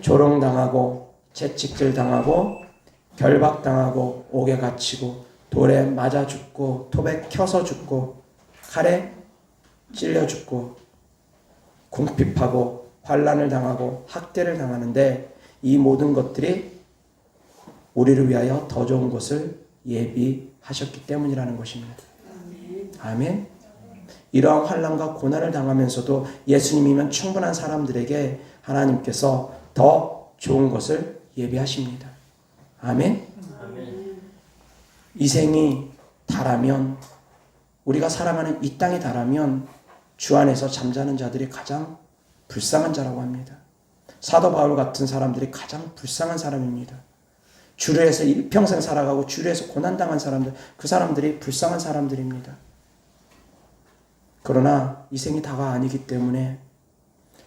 조롱당하고 채찍질 당하고 결박당하고 옥에 갇히고 돌에 맞아 죽고 톱에 켜서 죽고 칼에 찔려 죽고 궁핍하고 환난을 당하고 학대를 당하는데 이 모든 것들이 우리를 위하여 더 좋은 것을 예비하셨기 때문이라는 것입니다. 아멘. 이러한 환난과 고난을 당하면서도 예수님이면 충분한 사람들에게 하나님께서 더 좋은 것을 예비하십니다. 아멘. 이 생이 다라면, 우리가 살아가는 이 땅이 다라면 주 안에서 잠자는 자들이 가장 불쌍한 자라고 합니다. 사도 바울 같은 사람들이 가장 불쌍한 사람입니다. 주를 위해서 일평생 살아가고 주를 위해서 고난당한 사람들, 그 사람들이 불쌍한 사람들입니다. 그러나 이 생이 다가 아니기 때문에,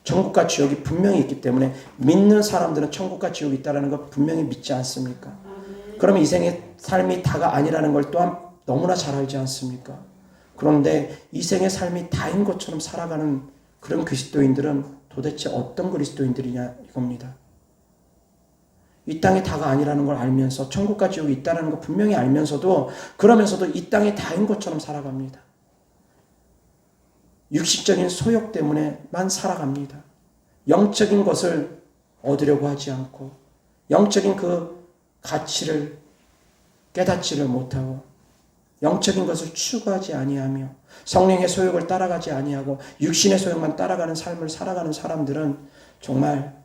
천국과 지옥이 분명히 있기 때문에 믿는 사람들은 천국과 지옥이 있다는 걸 분명히 믿지 않습니까? 그러면 이 생의 삶이 다가 아니라는 걸 또한 너무나 잘 알지 않습니까? 그런데 이 생의 삶이 다인 것처럼 살아가는 그런 그리스도인들은 도대체 어떤 그리스도인들이냐 이겁니다. 이 땅이 다가 아니라는 걸 알면서 천국과 지옥이 있다는 걸 분명히 알면서도, 그러면서도 이 땅이 다인 것처럼 살아갑니다. 육식적인 소욕 때문에만 살아갑니다. 영적인 것을 얻으려고 하지 않고 영적인 그 가치를 깨닫지를 못하고 영적인 것을 추구하지 아니하며 성령의 소욕을 따라가지 아니하고 육신의 소욕만 따라가는 삶을 살아가는 사람들은 정말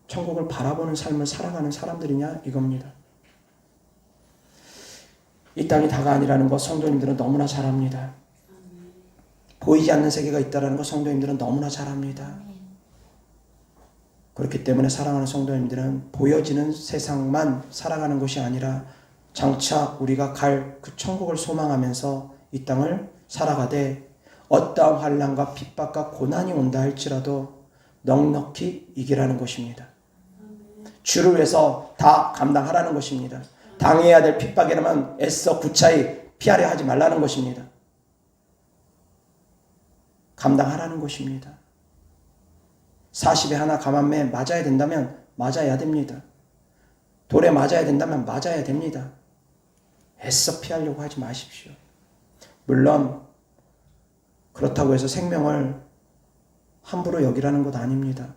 천국을 바라보는 삶을 살아가는 사람들이냐 이겁니다. 이 땅이 다가 아니라는 것 성도님들은 너무나 잘 압니다. 보이지 않는 세계가 있다는 것 성도님들은 너무나 잘 압니다. 그렇기 때문에 사랑하는 성도님들은 보여지는 세상만 살아가는 것이 아니라 장차 우리가 갈 그 천국을 소망하면서 이 땅을 살아가되 어떠한 환난과 핍박과 고난이 온다 할지라도 넉넉히 이기라는 것입니다. 주를 위해서 다 감당하라는 것입니다. 당해야 될 핍박이라면 애써 구차히 피하려 하지 말라는 것입니다. 감당하라는 것입니다. 40에 하나 감암에 맞아야 된다면 맞아야 됩니다. 돌에 맞아야 된다면 맞아야 됩니다. 애써 피하려고 하지 마십시오. 물론 그렇다고 해서 생명을 함부로 여기라는 것 아닙니다.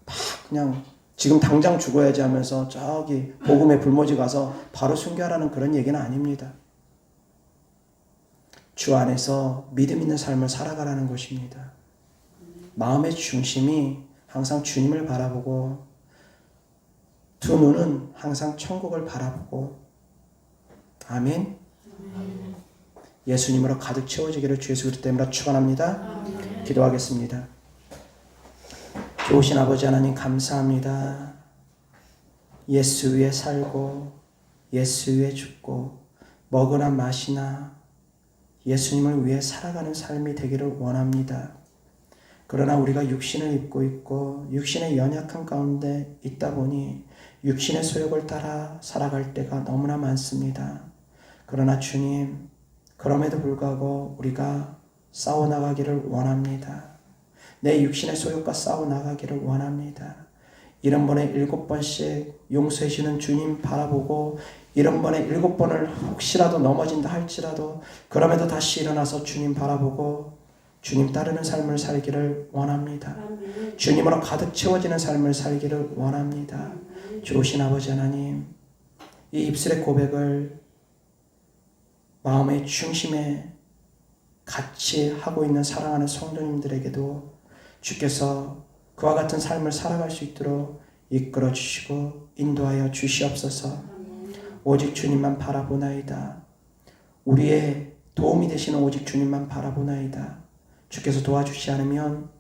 막 그냥 지금 당장 죽어야지 하면서 저기 복음의 불모지 가서 바로 순교하라는 그런 얘기는 아닙니다. 주 안에서 믿음 있는 삶을 살아가라는 것입니다. 마음의 중심이 항상 주님을 바라보고 두 눈은 항상 천국을 바라보고 아멘. 예수님으로 가득 채워지기를 주 예수 그리스도 이름으로 축원합니다. 기도하겠습니다. 좋으신 아버지 하나님 감사합니다. 예수 위에 살고 예수 위에 죽고 먹으나 마시나 예수님을 위해 살아가는 삶이 되기를 원합니다. 그러나 우리가 육신을 입고 있고 육신의 연약한 가운데 있다 보니 육신의 소욕을 따라 살아갈 때가 너무나 많습니다. 그러나 주님, 그럼에도 불구하고 우리가 싸워나가기를 원합니다. 내 육신의 소욕과 싸워나가기를 원합니다. 70번에 7번씩 용서해 주는 주님 바라보고 70번에 7번을 혹시라도 넘어진다 할지라도 그럼에도 다시 일어나서 주님 바라보고 주님 따르는 삶을 살기를 원합니다. 주님으로 가득 채워지는 삶을 살기를 원합니다. 좋으신 아버지 하나님, 이 입술의 고백을 마음의 중심에 같이 하고 있는 사랑하는 성도님들에게도 주께서 그와 같은 삶을 살아갈 수 있도록 이끌어 주시고 인도하여 주시옵소서. 오직 주님만 바라보나이다. 우리의 도움이 되시는 오직 주님만 바라보나이다. 주께서 도와주시지 않으면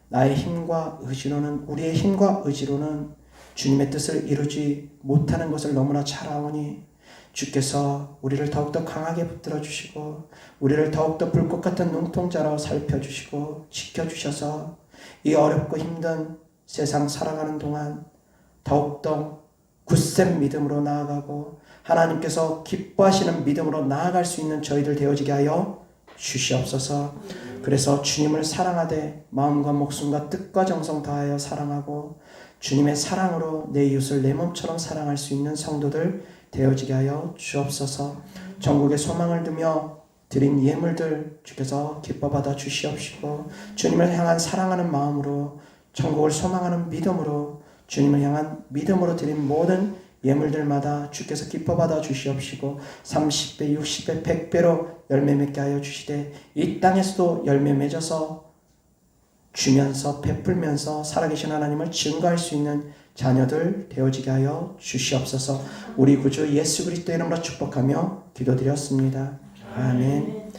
나의 힘과 의지로는, 우리의 힘과 의지로는 주님의 뜻을 이루지 못하는 것을 너무나 잘 아오니 주께서 우리를 더욱더 강하게 붙들어 주시고 우리를 더욱더 불꽃 같은 눈동자로 살펴주시고 지켜주셔서 이 어렵고 힘든 세상 살아가는 동안 더욱더 굳센 믿음으로 나아가고 하나님께서 기뻐하시는 믿음으로 나아갈 수 있는 저희들 되어지게 하여 주시옵소서. 그래서 주님을 사랑하되 마음과 목숨과 뜻과 정성 다하여 사랑하고 주님의 사랑으로 내 이웃을 내 몸처럼 사랑할 수 있는 성도들 되어지게 하여 주옵소서. 전국에 소망을 두며 드린 예물들 주께서 기뻐 받아 주시옵시고 주님을 향한 사랑하는 마음으로 천국을 소망하는 믿음으로 주님을 향한 믿음으로 드린 모든 예물들마다 주께서 기뻐 받아 주시옵시고 30배, 60배, 100배로 열매 맺게 하여 주시되 이 땅에서도 열매 맺어서 주면서 베풀면서 살아계신 하나님을 증거할 수 있는 자녀들 되어지게 하여 주시옵소서. 우리 구주 예수 그리스도의 이름으로 축복하며 기도드렸습니다. 아멘.